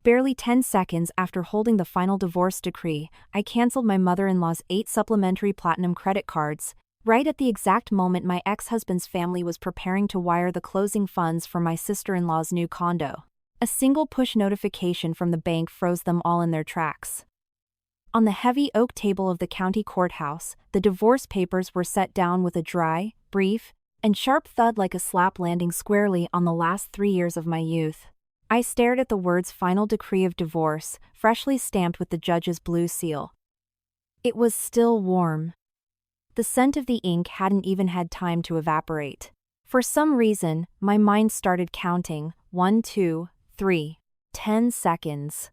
Barely 10 seconds after holding the final divorce decree, I canceled my mother-in-law's 8 supplementary platinum credit cards, right at the exact moment my ex-husband's family was preparing to wire the closing funds for my sister-in-law's new condo. A single push notification from the bank froze them all in their tracks. On the heavy oak table of the county courthouse, the divorce papers were set down with a dry, brief, and sharp thud like a slap landing squarely on the last 3 years of my youth. I stared at the words "Final Decree of Divorce," freshly stamped with the judge's blue seal. It was still warm. The scent of the ink hadn't even had time to evaporate. For some reason, my mind started counting: 1, 2, 3, 10 seconds.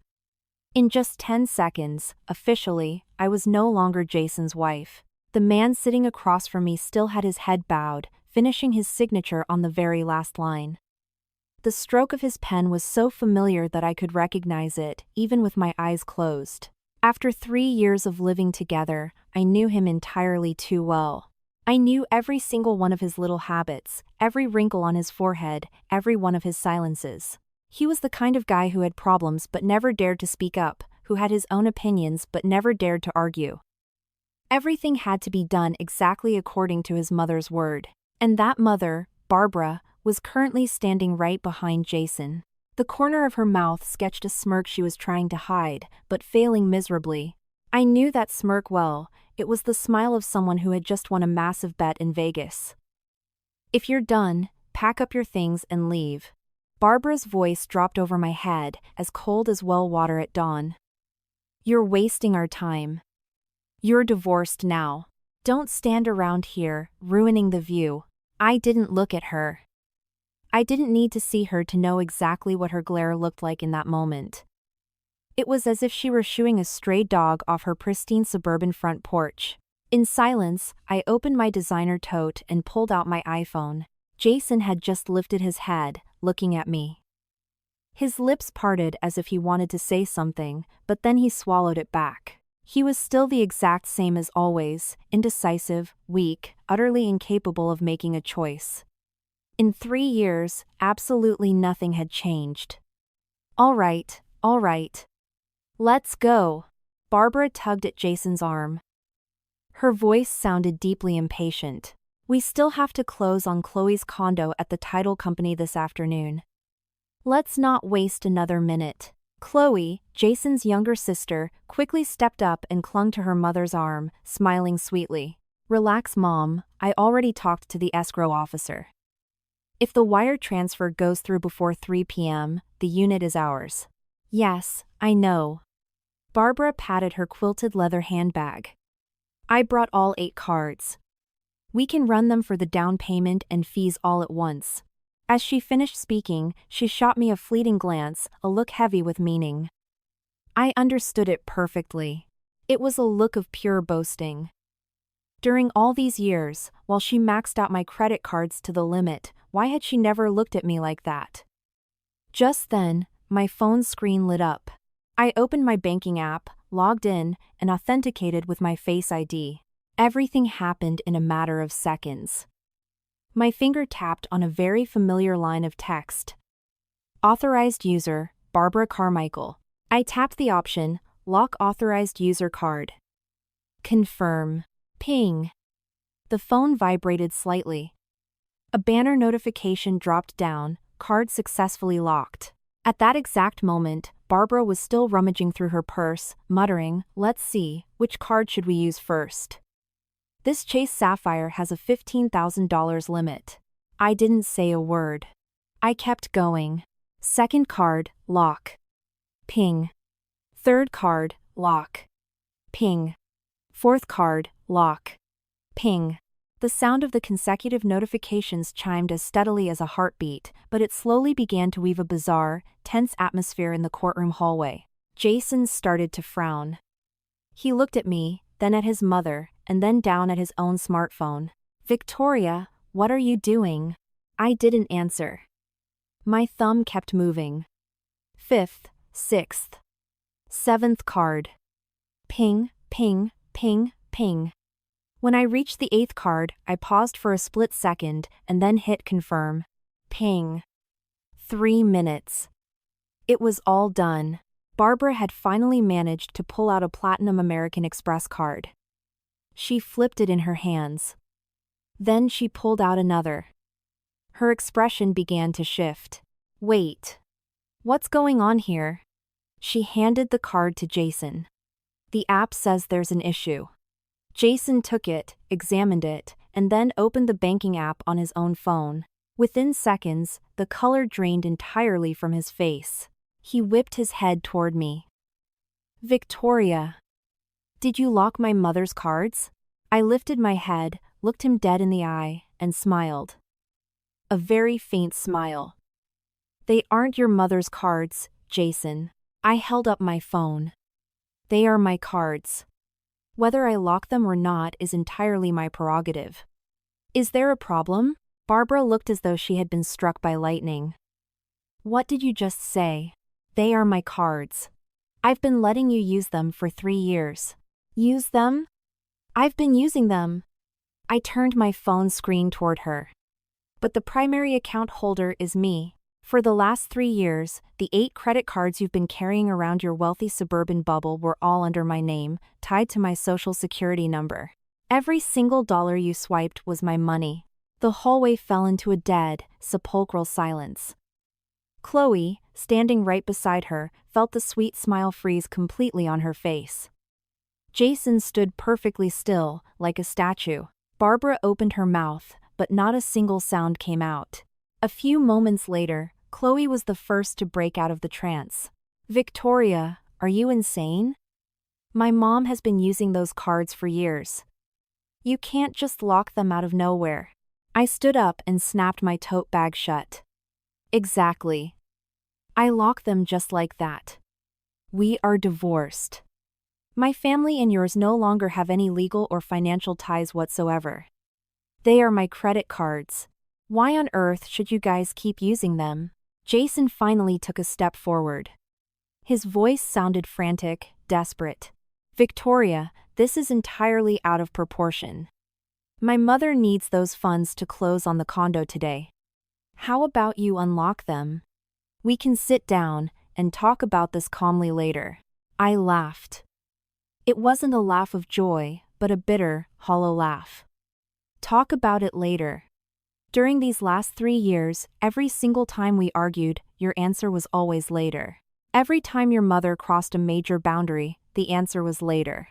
In just 10 seconds, officially, I was no longer Jason's wife. The man sitting across from me still had his head bowed, finishing his signature on the very last line. The stroke of his pen was so familiar that I could recognize it, even with my eyes closed. After 3 years of living together, I knew him entirely too well. I knew every single one of his little habits, every wrinkle on his forehead, every one of his silences. He was the kind of guy who had problems but never dared to speak up, who had his own opinions but never dared to argue. Everything had to be done exactly according to his mother's word. And that mother, Barbara, was currently standing right behind Jason. The corner of her mouth sketched a smirk she was trying to hide, but failing miserably. I knew that smirk well. It was the smile of someone who had just won a massive bet in Vegas. "If you're done, pack up your things and leave." Barbara's voice dropped over my head, as cold as well water at dawn. "You're wasting our time. You're divorced now. Don't stand around here, ruining the view." I didn't look at her. I didn't need to see her to know exactly what her glare looked like in that moment. It was as if she were shooing a stray dog off her pristine suburban front porch. In silence, I opened my designer tote and pulled out my iPhone. Jason had just lifted his head, looking at me. His lips parted as if he wanted to say something, but then he swallowed it back. He was still the exact same as always, indecisive, weak, utterly incapable of making a choice. In 3 years, absolutely nothing had changed. All right. Let's go." Barbara tugged at Jason's arm. Her voice sounded deeply impatient. "We still have to close on Chloe's condo at the title company this afternoon. Let's not waste another minute." Chloe, Jason's younger sister, quickly stepped up and clung to her mother's arm, smiling sweetly. "Relax, Mom, I already talked to the escrow officer. If the wire transfer goes through before 3 p.m., the unit is ours." "Yes, I know." Barbara patted her quilted leather handbag. "I brought all 8 cards. We can run them for the down payment and fees all at once." As she finished speaking, she shot me a fleeting glance, a look heavy with meaning. I understood it perfectly. It was a look of pure boasting. During all these years, while she maxed out my credit cards to the limit, why had she never looked at me like that? Just then, my phone's screen lit up. I opened my banking app, logged in, and authenticated with my Face ID. Everything happened in a matter of seconds. My finger tapped on a very familiar line of text. Authorized user, Barbara Carmichael. I tapped the option, Lock Authorized User Card. Confirm. Ping. The phone vibrated slightly. A banner notification dropped down, card successfully locked. At that exact moment, Barbara was still rummaging through her purse, muttering, "Let's see, which card should we use first? This Chase Sapphire has a $15,000 limit." I didn't say a word. I kept going. Second card, lock. Ping. Third card, lock. Ping. Fourth card, lock. Ping. The sound of the consecutive notifications chimed as steadily as a heartbeat, but it slowly began to weave a bizarre, tense atmosphere in the courtroom hallway. Jason started to frown. He looked at me, then at his mother, and then down at his own smartphone. "Victoria, what are you doing?" I didn't answer. My thumb kept moving. Fifth, sixth, seventh card. Ping, ping, ping, ping. When I reached the 8th card, I paused for a split second and then hit confirm. Ping. 3 minutes. It was all done. Barbara had finally managed to pull out a Platinum American Express card. She flipped it in her hands. Then she pulled out another. Her expression began to shift. Wait. What's going on here? She handed the card to Jason. The app says there's an issue. Jason took it, examined it, and then opened the banking app on his own phone. Within seconds, the color drained entirely from his face. He whipped his head toward me. Victoria. Did you lock my mother's cards? I lifted my head, looked him dead in the eye, and smiled. A very faint smile. They aren't your mother's cards, Jason. I held up my phone. They are my cards. Whether I lock them or not is entirely my prerogative. Is there a problem? Barbara looked as though she had been struck by lightning. What did you just say? They are my cards. I've been letting you use them for 3 years. Use them? I've been using them. I turned my phone screen toward her. But the primary account holder is me. For the last 3 years, the 8 credit cards you've been carrying around your wealthy suburban bubble were all under my name, tied to my social security number. Every single dollar you swiped was my money. The hallway fell into a dead, sepulchral silence. Chloe, standing right beside her, felt the sweet smile freeze completely on her face. Jason stood perfectly still, like a statue. Barbara opened her mouth, but not a single sound came out. A few moments later, Chloe was the first to break out of the trance. Victoria, are you insane? My mom has been using those cards for years. You can't just lock them out of nowhere. I stood up and snapped my tote bag shut. Exactly. I lock them just like that. We are divorced. My family and yours no longer have any legal or financial ties whatsoever. They are my credit cards. Why on earth should you guys keep using them? Jason finally took a step forward. His voice sounded frantic, desperate. Victoria, this is entirely out of proportion. My mother needs those funds to close on the condo today. How about you unlock them? We can sit down and talk about this calmly later. I laughed. It wasn't a laugh of joy, but a bitter, hollow laugh. Talk about it later. During these last 3 years, every single time we argued, your answer was always later. Every time your mother crossed a major boundary, the answer was later.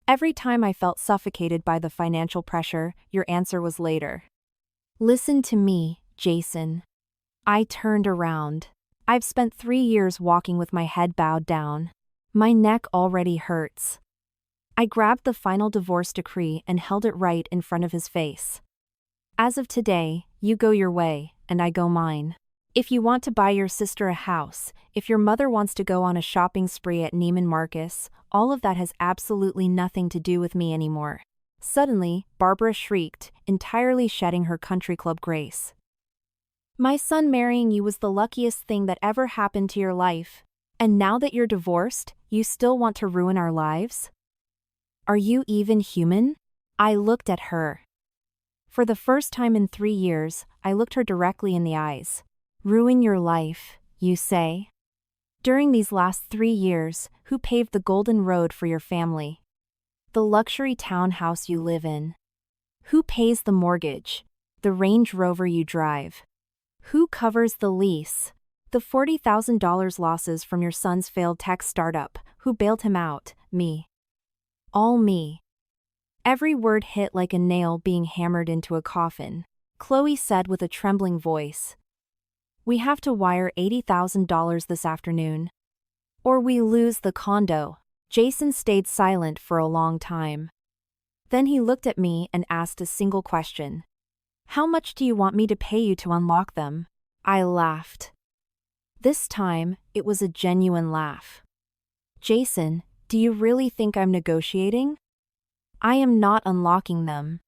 Every time I felt suffocated by the financial pressure, your answer was later. Listen to me, Jason. I turned around. I've spent 3 years walking with my head bowed down. My neck already hurts. I grabbed the final divorce decree and held it right in front of his face. As of today, you go your way, and I go mine. If you want to buy your sister a house, if your mother wants to go on a shopping spree at Neiman Marcus, all of that has absolutely nothing to do with me anymore. Suddenly, Barbara shrieked, entirely shedding her country club grace. My son marrying you was the luckiest thing that ever happened to your life. And now that you're divorced, you still want to ruin our lives? Are you even human? I looked at her. For the first time in 3 years, I looked her directly in the eyes. Ruin your life, you say? During these last 3 years, who paved the golden road for your family? The luxury townhouse you live in? Who pays the mortgage? The Range Rover you drive? Who covers the lease? The $40,000 losses from your son's failed tech startup? Who bailed him out? Me. All me. Every word hit like a nail being hammered into a coffin. Chloe said with a trembling voice. We have to wire $80,000 this afternoon. Or we lose the condo. Jason stayed silent for a long time. Then he looked at me and asked a single question. How much do you want me to pay you to unlock them? I laughed. This time, it was a genuine laugh. Jason, do you really think I'm negotiating? I am not unlocking them.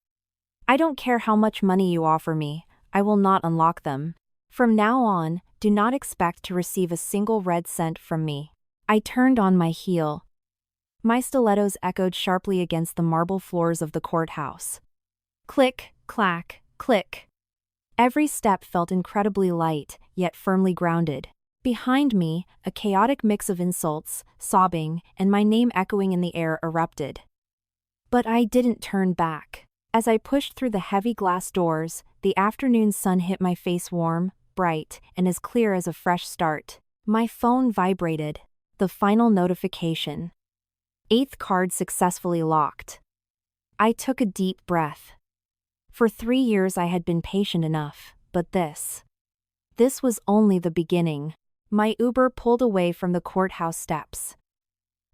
I don't care how much money you offer me, I will not unlock them. From now on, do not expect to receive a single red cent from me. I turned on my heel. My stilettos echoed sharply against the marble floors of the courthouse. Click, clack, click. Every step felt incredibly light, yet firmly grounded. Behind me, a chaotic mix of insults, sobbing, and my name echoing in the air erupted. But I didn't turn back. As I pushed through the heavy glass doors, the afternoon sun hit my face warm, bright, and as clear as a fresh start. My phone vibrated. The final notification. 8th card successfully locked. I took a deep breath. For 3 years I had been patient enough, but this was only the beginning. My Uber pulled away from the courthouse steps.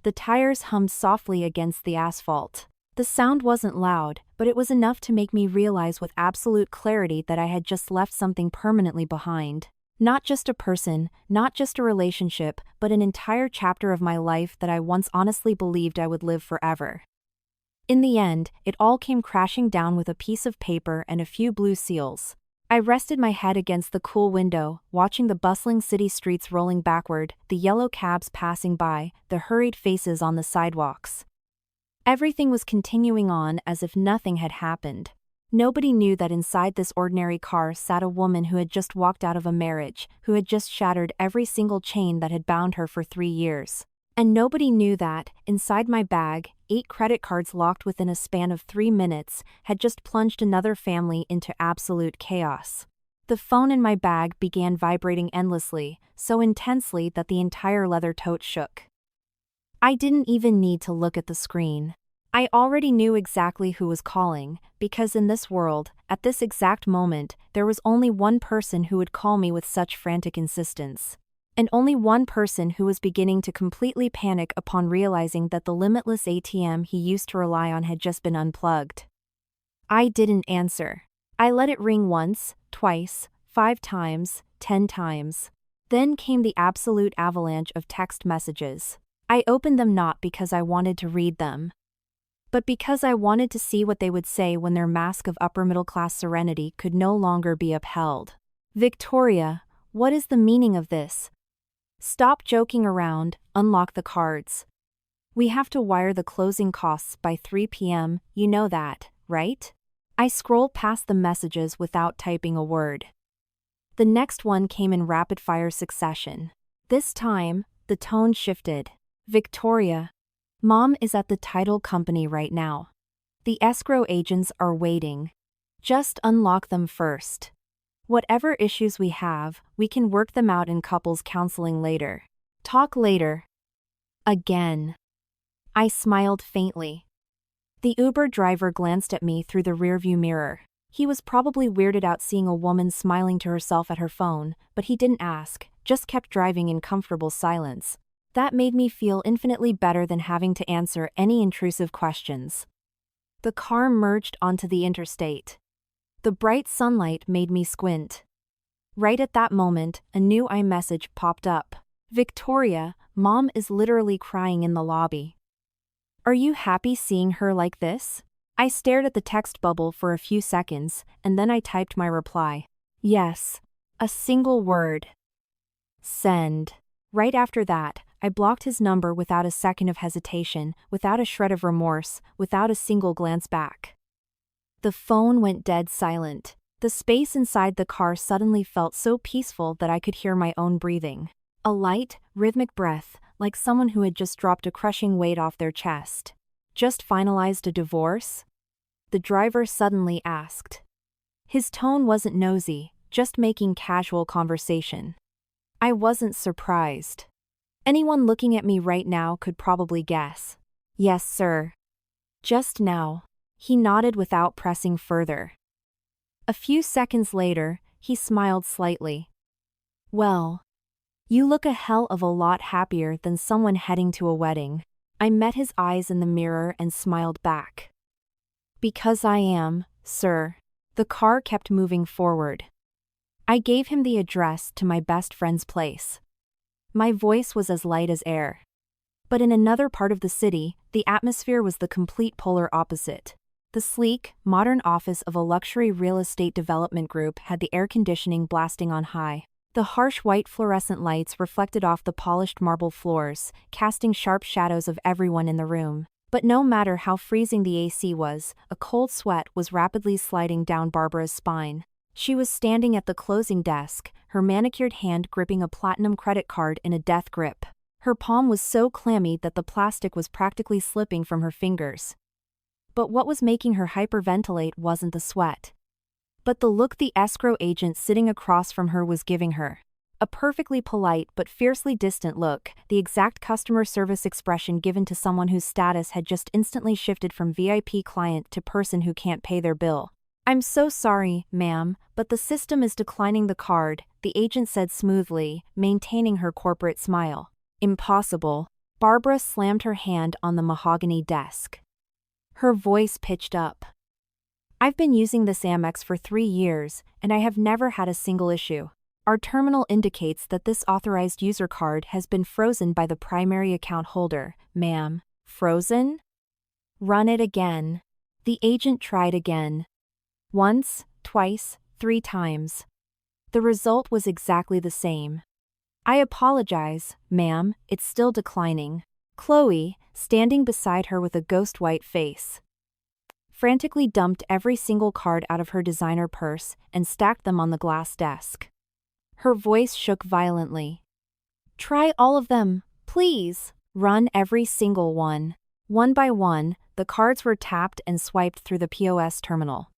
The tires hummed softly against the asphalt. The sound wasn't loud, but it was enough to make me realize with absolute clarity that I had just left something permanently behind. Not just a person, not just a relationship, but an entire chapter of my life that I once honestly believed I would live forever. In the end, it all came crashing down with a piece of paper and a few blue seals. I rested my head against the cool window, watching the bustling city streets rolling backward, the yellow cabs passing by, the hurried faces on the sidewalks. Everything was continuing on as if nothing had happened. Nobody knew that inside this ordinary car sat a woman who had just walked out of a marriage, who had just shattered every single chain that had bound her for 3 years. And nobody knew that, inside my bag, 8 credit cards locked within a span of 3 minutes, had just plunged another family into absolute chaos. The phone in my bag began vibrating endlessly, so intensely that the entire leather tote shook. I didn't even need to look at the screen. I already knew exactly who was calling, because in this world, at this exact moment, there was only one person who would call me with such frantic insistence. And only one person who was beginning to completely panic upon realizing that the limitless ATM he used to rely on had just been unplugged. I didn't answer. I let it ring once, twice, 5 times, 10 times. Then came the absolute avalanche of text messages. I opened them not because I wanted to read them, but because I wanted to see what they would say when their mask of upper-middle-class serenity could no longer be upheld. Victoria, what is the meaning of this? Stop joking around, unlock the cards. We have to wire the closing costs by 3 p.m., you know that, right? I scrolled past the messages without typing a word. The next one came in rapid-fire succession. This time, the tone shifted. Victoria, Mom is at the title company right now. The escrow agents are waiting. Just unlock them first. Whatever issues we have, we can work them out in couples counseling later. Talk later. Again. I smiled faintly. The Uber driver glanced at me through the rearview mirror. He was probably weirded out seeing a woman smiling to herself at her phone, but he didn't ask, just kept driving in comfortable silence. That made me feel infinitely better than having to answer any intrusive questions. The car merged onto the interstate. The bright sunlight made me squint. Right at that moment, a new iMessage popped up. Victoria, Mom is literally crying in the lobby. Are you happy seeing her like this? I stared at the text bubble for a few seconds, and then I typed my reply. Yes. A single word. Send. Right after that, I blocked his number without a second of hesitation, without a shred of remorse, without a single glance back. The phone went dead silent. The space inside the car suddenly felt so peaceful that I could hear my own breathing. A light, rhythmic breath, like someone who had just dropped a crushing weight off their chest. Just finalized a divorce? The driver suddenly asked. His tone wasn't nosy, just making casual conversation. I wasn't surprised. Anyone looking at me right now could probably guess. Yes, sir. Just now. He nodded without pressing further. A few seconds later, he smiled slightly. Well, you look a hell of a lot happier than someone heading to a wedding. I met his eyes in the mirror and smiled back. Because I am, sir. The car kept moving forward. I gave him the address to my best friend's place. My voice was as light as air. But in another part of the city, the atmosphere was the complete polar opposite. The sleek, modern office of a luxury real estate development group had the air conditioning blasting on high. The harsh white fluorescent lights reflected off the polished marble floors, casting sharp shadows of everyone in the room. But no matter how freezing the AC was, a cold sweat was rapidly sliding down Barbara's spine. She was standing at the closing desk, her manicured hand gripping a platinum credit card in a death grip. Her palm was so clammy that the plastic was practically slipping from her fingers. But what was making her hyperventilate wasn't the sweat, but the look the escrow agent sitting across from her was giving her. A perfectly polite but fiercely distant look, the exact customer service expression given to someone whose status had just instantly shifted from VIP client to person who can't pay their bill. "I'm so sorry, ma'am, but the system is declining the card," the agent said smoothly, maintaining her corporate smile. "Impossible." Barbara slammed her hand on the mahogany desk. Her voice pitched up. "I've been using this Amex for 3 years, and I have never had a single issue. Our terminal indicates that this authorized user card has been frozen by the primary account holder, ma'am." "Frozen?" "Run it again." The agent tried again. Once, twice, 3 times. The result was exactly the same. "I apologize, ma'am, it's still declining." Chloe, standing beside her with a ghost-white face, frantically dumped every single card out of her designer purse and stacked them on the glass desk. Her voice shook violently. "Try all of them, please. Run every single one." One by one, the cards were tapped and swiped through the POS terminal.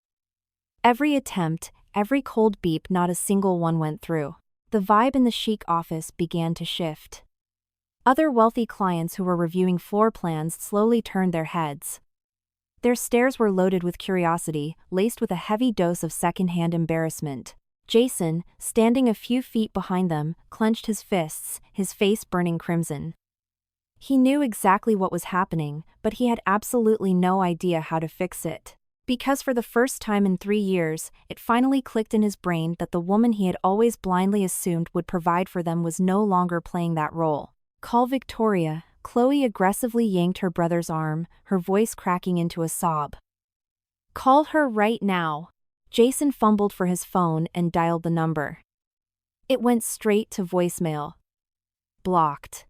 Every attempt, every cold beep, not a single one went through. The vibe in the chic office began to shift. Other wealthy clients who were reviewing floor plans slowly turned their heads. Their stares were loaded with curiosity, laced with a heavy dose of second-hand embarrassment. Jason, standing a few feet behind them, clenched his fists, his face burning crimson. He knew exactly what was happening, but he had absolutely no idea how to fix it. Because for the first time in 3 years, it finally clicked in his brain that the woman he had always blindly assumed would provide for them was no longer playing that role. "Call Victoria." Chloe aggressively yanked her brother's arm, her voice cracking into a sob. "Call her right now." Jason fumbled for his phone and dialed the number. It went straight to voicemail. Blocked.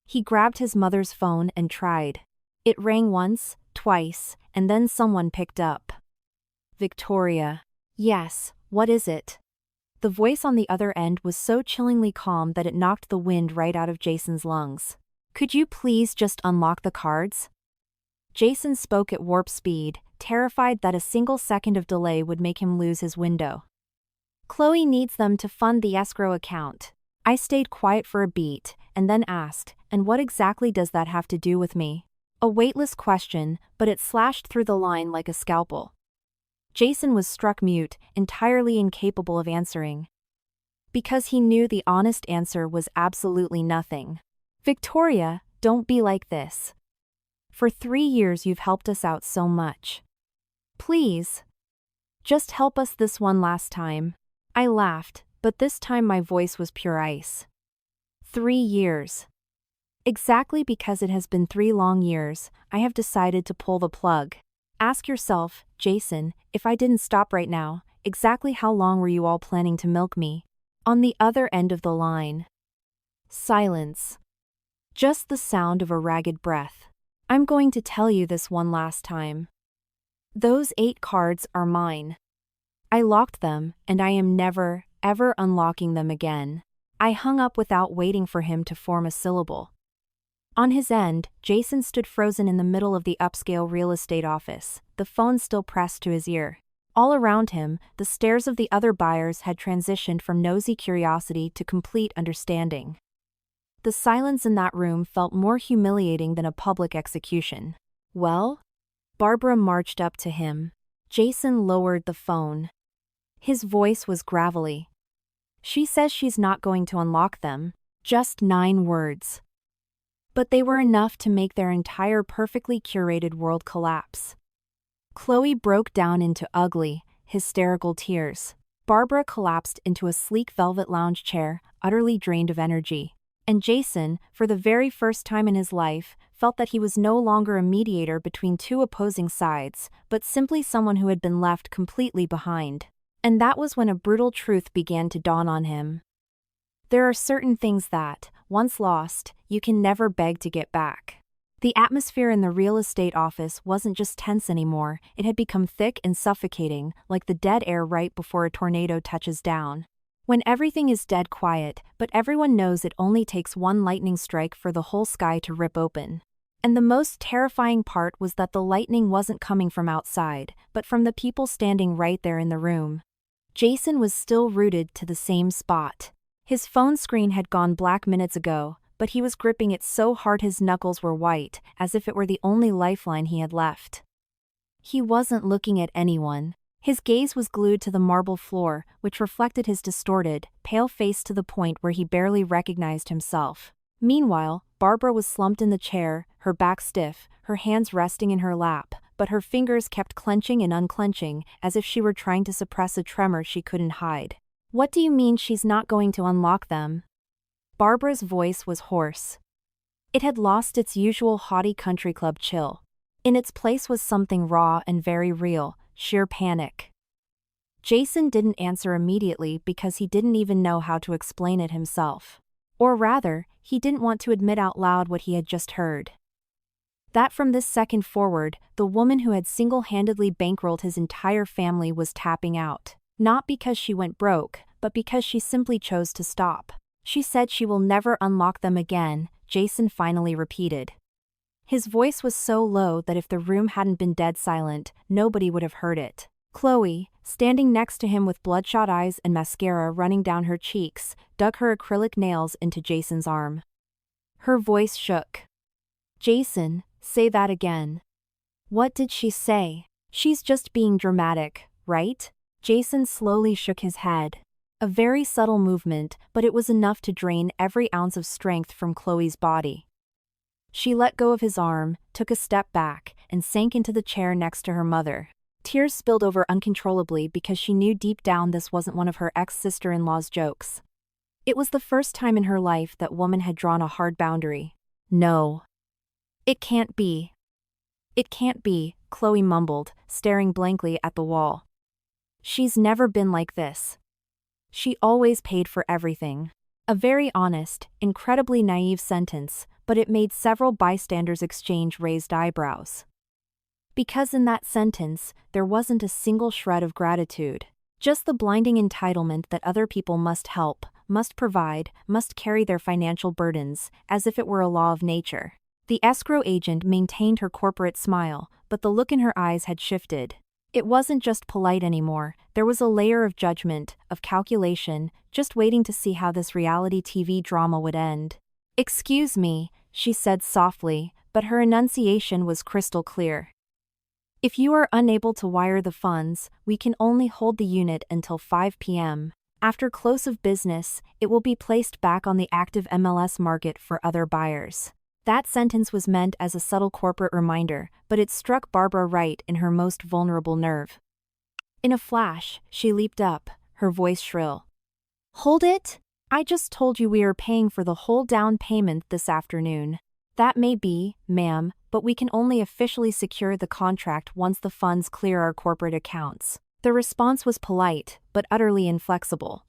He grabbed his mother's phone and tried. It rang once, twice, and then someone picked up. "Victoria." "Yes, what is it?" The voice on the other end was so chillingly calm that it knocked the wind right out of Jason's lungs. "Could you please just unlock the cards?" Jason spoke at warp speed, terrified that a single second of delay would make him lose his window. "Chloe needs them to fund the escrow account." I stayed quiet for a beat, and then asked, "And what exactly does that have to do with me?" A weightless question, but it slashed through the line like a scalpel. Jason was struck mute, entirely incapable of answering. Because he knew the honest answer was absolutely nothing. "Victoria, don't be like this. For 3 years you've helped us out so much. Please. Just help us this one last time." I laughed, but this time my voice was pure ice. 3 years. Exactly because it has been 3 long years, I have decided to pull the plug. Ask yourself, Jason, if I didn't stop right now, exactly how long were you all planning to milk me? On the other end of the line. Silence. Just the sound of a ragged breath. "I'm going to tell you this one last time. Those 8 cards are mine. I locked them, and I am never, ever unlocking them again." I hung up without waiting for him to form a syllable. On his end, Jason stood frozen in the middle of the upscale real estate office, the phone still pressed to his ear. All around him, the stares of the other buyers had transitioned from nosy curiosity to complete understanding. The silence in that room felt more humiliating than a public execution. "Well?" Barbara marched up to him. Jason lowered the phone. His voice was gravelly. "She says she's not going to unlock them." Just 9 words. But they were enough to make their entire perfectly curated world collapse. Chloe broke down into ugly, hysterical tears. Barbara collapsed into a sleek velvet lounge chair, utterly drained of energy. And Jason, for the very first time in his life, felt that he was no longer a mediator between 2 opposing sides, but simply someone who had been left completely behind. And that was when a brutal truth began to dawn on him. There are certain things that, once lost, you can never beg to get back. The atmosphere in the real estate office wasn't just tense anymore, it had become thick and suffocating, like the dead air right before a tornado touches down. When everything is dead quiet, but everyone knows it only takes one lightning strike for the whole sky to rip open. And the most terrifying part was that the lightning wasn't coming from outside, but from the people standing right there in the room. Jason was still rooted to the same spot. His phone screen had gone black minutes ago, but he was gripping it so hard his knuckles were white, as if it were the only lifeline he had left. He wasn't looking at anyone. His gaze was glued to the marble floor, which reflected his distorted, pale face to the point where he barely recognized himself. Meanwhile, Barbara was slumped in the chair, her back stiff, her hands resting in her lap, but her fingers kept clenching and unclenching, as if she were trying to suppress a tremor she couldn't hide. "What do you mean she's not going to unlock them?" Barbara's voice was hoarse. It had lost its usual haughty country club chill. In its place was something raw and very real, sheer panic. Jason didn't answer immediately because he didn't even know how to explain it himself. Or rather, he didn't want to admit out loud what he had just heard. That from this second forward, the woman who had single-handedly bankrolled his entire family was tapping out. Not because she went broke, but because she simply chose to stop. "She said she will never unlock them again," Jason finally repeated. His voice was so low that if the room hadn't been dead silent, nobody would have heard it. Chloe, standing next to him with bloodshot eyes and mascara running down her cheeks, dug her acrylic nails into Jason's arm. Her voice shook. "Jason, say that again." "What did she say?" "She's just being dramatic, right?" Jason slowly shook his head. A very subtle movement, but it was enough to drain every ounce of strength from Chloe's body. She let go of his arm, took a step back, and sank into the chair next to her mother. Tears spilled over uncontrollably because she knew deep down this wasn't one of her ex-sister-in-law's jokes. It was the first time in her life that woman had drawn a hard boundary. "No. It can't be. It can't be," Chloe mumbled, staring blankly at the wall. "She's never been like this. She always paid for everything." A very honest, incredibly naive sentence, but it made several bystanders exchange raised eyebrows. Because in that sentence, there wasn't a single shred of gratitude. Just the blinding entitlement that other people must help, must provide, must carry their financial burdens, as if it were a law of nature. The escrow agent maintained her corporate smile, but the look in her eyes had shifted. It wasn't just polite anymore, there was a layer of judgment, of calculation, just waiting to see how this reality TV drama would end. "Excuse me," she said softly, but her enunciation was crystal clear. "If you are unable to wire the funds, we can only hold the unit until 5 p.m. After close of business, it will be placed back on the active MLS market for other buyers." That sentence was meant as a subtle corporate reminder, but it struck Barbara right in her most vulnerable nerve. In a flash, she leaped up, her voice shrill. "Hold it! I just told you we are paying for the whole down payment this afternoon." "That may be, ma'am, but we can only officially secure the contract once the funds clear our corporate accounts." The response was polite, but utterly inflexible.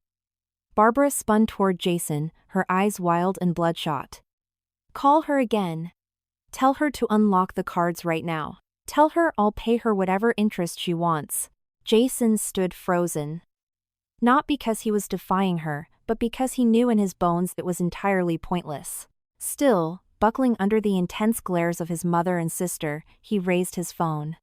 Barbara spun toward Jason, her eyes wild and bloodshot. "Call her again. Tell her to unlock the cards right now. Tell her I'll pay her whatever interest she wants." Jason stood frozen. Not because he was defying her, but because he knew in his bones it was entirely pointless. Still, buckling under the intense glares of his mother and sister, he raised his phone.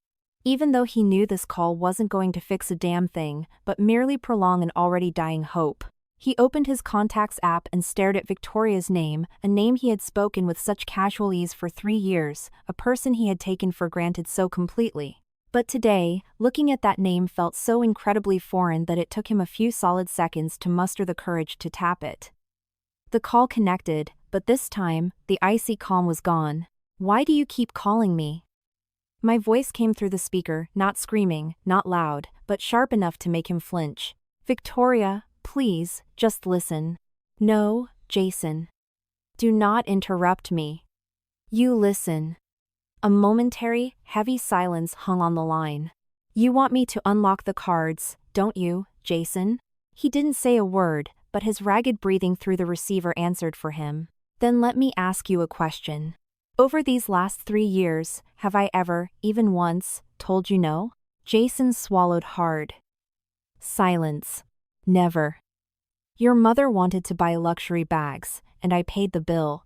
Even though he knew this call wasn't going to fix a damn thing, but merely prolong an already dying hope. He opened his contacts app and stared at Victoria's name, a name he had spoken with such casual ease for 3 years, a person he had taken for granted so completely. But today, looking at that name felt so incredibly foreign that it took him a few solid seconds to muster the courage to tap it. The call connected, but this time, the icy calm was gone. "Why do you keep calling me?" My voice came through the speaker, not screaming, not loud, but sharp enough to make him flinch. "Victoria, please, just listen." "No, Jason. Do not interrupt me. You listen." A momentary, heavy silence hung on the line. "You want me to unlock the cards, don't you, Jason?" He didn't say a word, but his ragged breathing through the receiver answered for him. "Then let me ask you a question. Over these last 3 years, have I ever, even once, told you no? Jason swallowed hard. Silence. Never. Your mother wanted to buy luxury bags, and I paid the bill.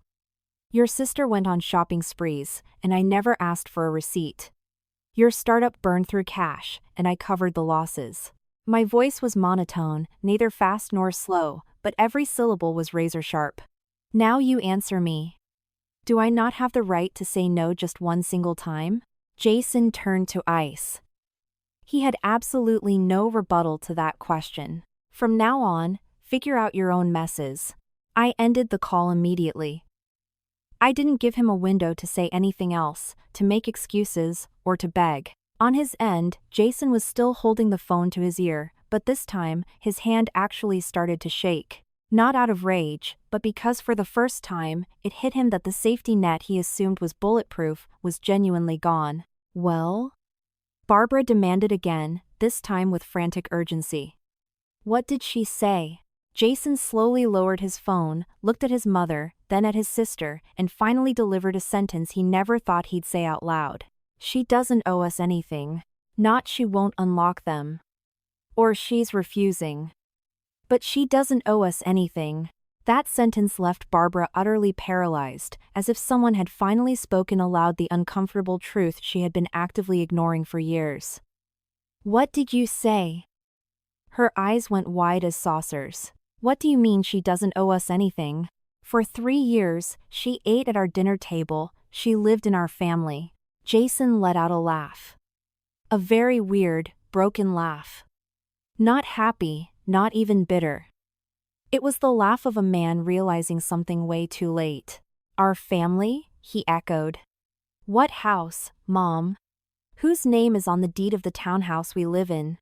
Your sister went on shopping sprees, and I never asked for a receipt. Your startup burned through cash, and I covered the losses. My voice was monotone, neither fast nor slow, but every syllable was razor sharp. Now you answer me. Do I not have the right to say no just one single time? Jason turned to ice. He had absolutely no rebuttal to that question. From now on, figure out your own messes. I ended the call immediately. I didn't give him a window to say anything else, to make excuses, or to beg. On his end, Jason was still holding the phone to his ear, but this time, his hand actually started to shake. Not out of rage, but because for the first time, it hit him that the safety net he assumed was bulletproof was genuinely gone. Well? Barbara demanded again, this time with frantic urgency. What did she say? Jason slowly lowered his phone, looked at his mother, then at his sister, and finally delivered a sentence he never thought he'd say out loud. She doesn't owe us anything. Not she won't unlock them. Or she's refusing. But she doesn't owe us anything. That sentence left Barbara utterly paralyzed, as if someone had finally spoken aloud the uncomfortable truth she had been actively ignoring for years. What did you say? Her eyes went wide as saucers. What do you mean she doesn't owe us anything? For 3 years, she ate at our dinner table, she lived in our family. Jason let out a laugh. A very weird, broken laugh. Not happy, not even bitter. It was the laugh of a man realizing something way too late. Our family? He echoed. What house, Mom? Whose name is on the deed of the townhouse we live in?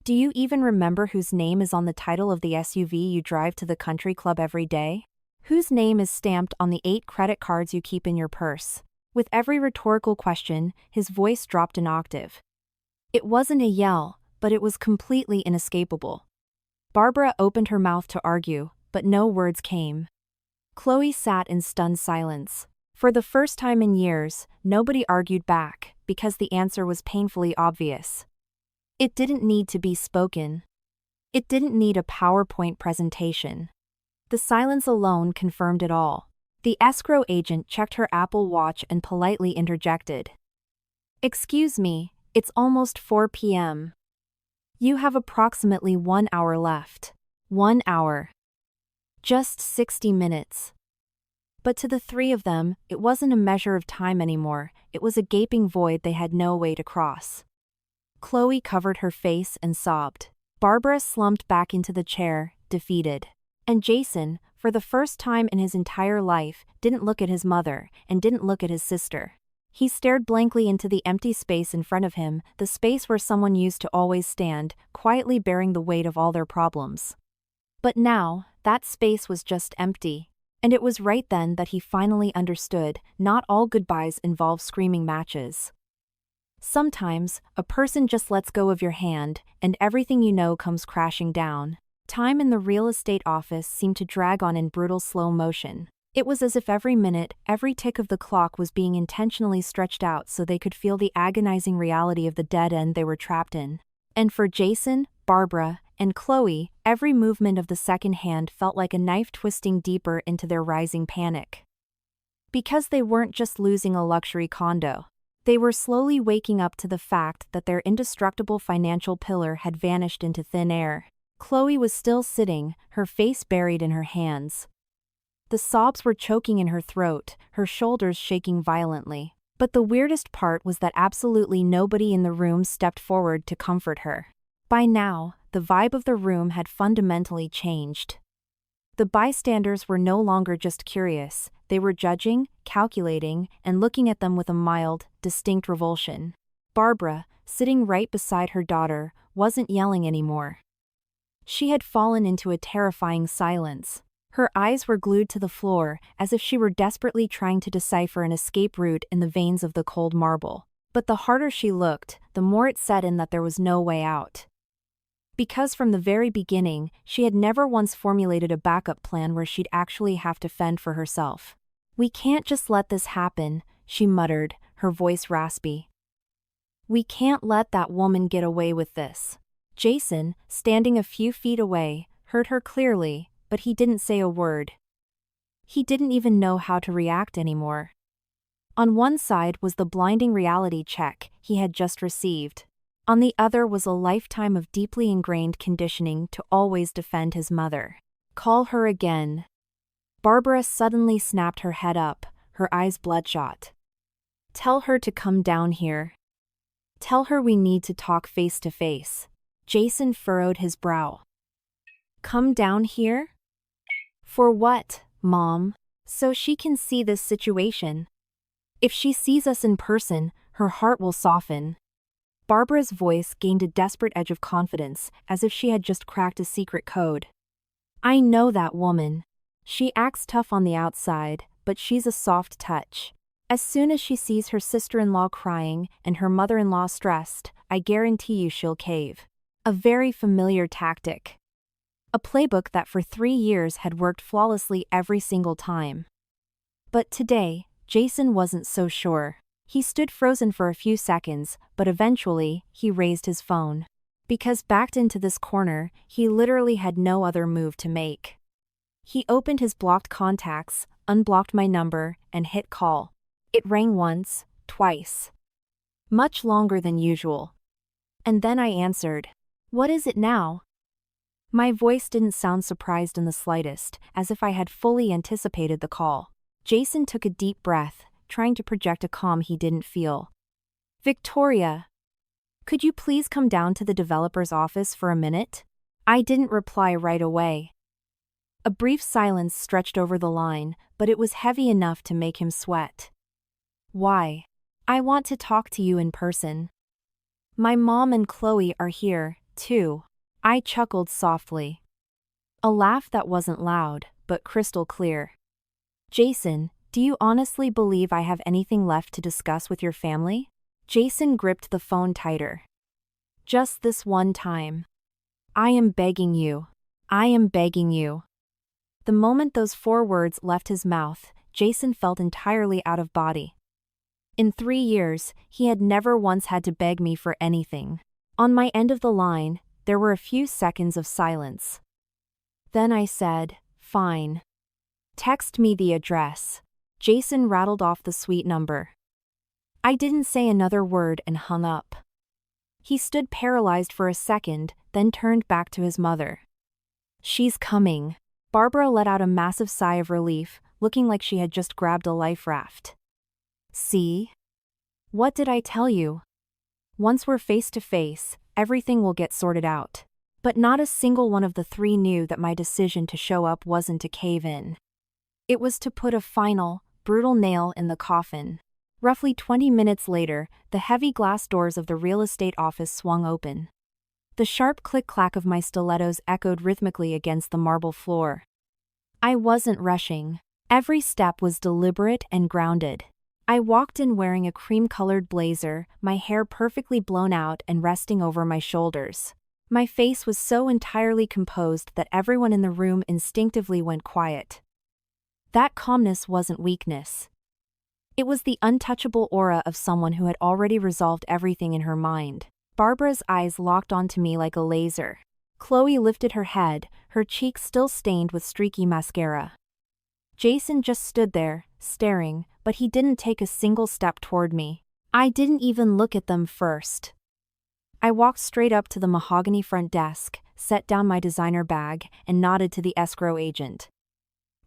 Do you even remember whose name is on the title of the SUV you drive to the country club every day? Whose name is stamped on the 8 credit cards you keep in your purse? With every rhetorical question, his voice dropped an octave. It wasn't a yell, but it was completely inescapable. Barbara opened her mouth to argue, but no words came. Chloe sat in stunned silence. For the first time in years, nobody argued back, because the answer was painfully obvious. It didn't need to be spoken. It didn't need a PowerPoint presentation. The silence alone confirmed it all. The escrow agent checked her Apple Watch and politely interjected. Excuse me, it's almost 4 p.m. You have approximately 1 hour left. 1 hour. Just 60 minutes. But to the three of them, it wasn't a measure of time anymore, it was a gaping void they had no way to cross. Chloe covered her face and sobbed. Barbara slumped back into the chair, defeated. And Jason, for the first time in his entire life, didn't look at his mother, and didn't look at his sister. He stared blankly into the empty space in front of him, the space where someone used to always stand, quietly bearing the weight of all their problems. But now, that space was just empty. And it was right then that he finally understood, not all goodbyes involve screaming matches. Sometimes, a person just lets go of your hand, and everything you know comes crashing down. Time in the real estate office seemed to drag on in brutal slow motion. It was as if every minute, every tick of the clock was being intentionally stretched out so they could feel the agonizing reality of the dead end they were trapped in. And for Jason, Barbara, and Chloe, every movement of the second hand felt like a knife twisting deeper into their rising panic. Because they weren't just losing a luxury condo. They were slowly waking up to the fact that their indestructible financial pillar had vanished into thin air. Chloe was still sitting, her face buried in her hands. The sobs were choking in her throat, her shoulders shaking violently. But the weirdest part was that absolutely nobody in the room stepped forward to comfort her. By now, the vibe of the room had fundamentally changed. The bystanders were no longer just curious, they were judging, calculating, and looking at them with a mild, distinct revulsion. Barbara, sitting right beside her daughter, wasn't yelling anymore. She had fallen into a terrifying silence. Her eyes were glued to the floor, as if she were desperately trying to decipher an escape route in the veins of the cold marble. But the harder she looked, the more it set in that there was no way out. Because from the very beginning, she had never once formulated a backup plan where she'd actually have to fend for herself. "We can't just let this happen," she muttered, her voice raspy. "We can't let that woman get away with this." Jason, standing a few feet away, heard her clearly, but he didn't say a word. He didn't even know how to react anymore. On one side was the blinding reality check he had just received. On the other was a lifetime of deeply ingrained conditioning to always defend his mother. "Call her again." Barbara suddenly snapped her head up, her eyes bloodshot. "Tell her to come down here. Tell her we need to talk face to face." Jason furrowed his brow. "Come down here? For what, Mom?" "So she can see this situation. If she sees us in person, her heart will soften." Barbara's voice gained a desperate edge of confidence, as if she had just cracked a secret code. "I know that woman. She acts tough on the outside, but she's a soft touch. As soon as she sees her sister-in-law crying and her mother-in-law stressed, I guarantee you she'll cave." A very familiar tactic. A playbook that for 3 years had worked flawlessly every single time. But today, Jason wasn't so sure. He stood frozen for a few seconds, but eventually, he raised his phone. Because backed into this corner, he literally had no other move to make. He opened his blocked contacts, unblocked my number, and hit call. It rang once, twice. Much longer than usual. And then I answered. "What is it now?" My voice didn't sound surprised in the slightest, as if I had fully anticipated the call. Jason took a deep breath, trying to project a calm he didn't feel. "Victoria, could you please come down to the developer's office for a minute?" I didn't reply right away. A brief silence stretched over the line, but it was heavy enough to make him sweat. "Why?" "I want to talk to you in person. My mom and Chloe are here, too." I chuckled softly. A laugh that wasn't loud, but crystal clear. "Jason, do you honestly believe I have anything left to discuss with your family?" Jason gripped the phone tighter. "Just this one time. I am begging you. I am begging you." The moment those 4 words left his mouth, Jason felt entirely out of body. In 3 years, he had never once had to beg me for anything. On my end of the line, there were a few seconds of silence. Then I said, "Fine. Text me the address." Jason rattled off the suite number. I didn't say another word and hung up. He stood paralyzed for a second, then turned back to his mother. "She's coming." Barbara let out a massive sigh of relief, looking like she had just grabbed a life raft. "See? What did I tell you? Once we're face to face, everything will get sorted out." But not a single one of the 3 knew that my decision to show up wasn't to cave in. It was to put a final, brutal nail in the coffin. Roughly 20 minutes later, the heavy glass doors of the real estate office swung open. The sharp click-clack of my stilettos echoed rhythmically against the marble floor. I wasn't rushing. Every step was deliberate and grounded. I walked in wearing a cream-colored blazer, my hair perfectly blown out and resting over my shoulders. My face was so entirely composed that everyone in the room instinctively went quiet. That calmness wasn't weakness. It was the untouchable aura of someone who had already resolved everything in her mind. Barbara's eyes locked onto me like a laser. Chloe lifted her head, her cheeks still stained with streaky mascara. Jason just stood there, staring, but he didn't take a single step toward me. I didn't even look at them first. I walked straight up to the mahogany front desk, set down my designer bag, and nodded to the escrow agent.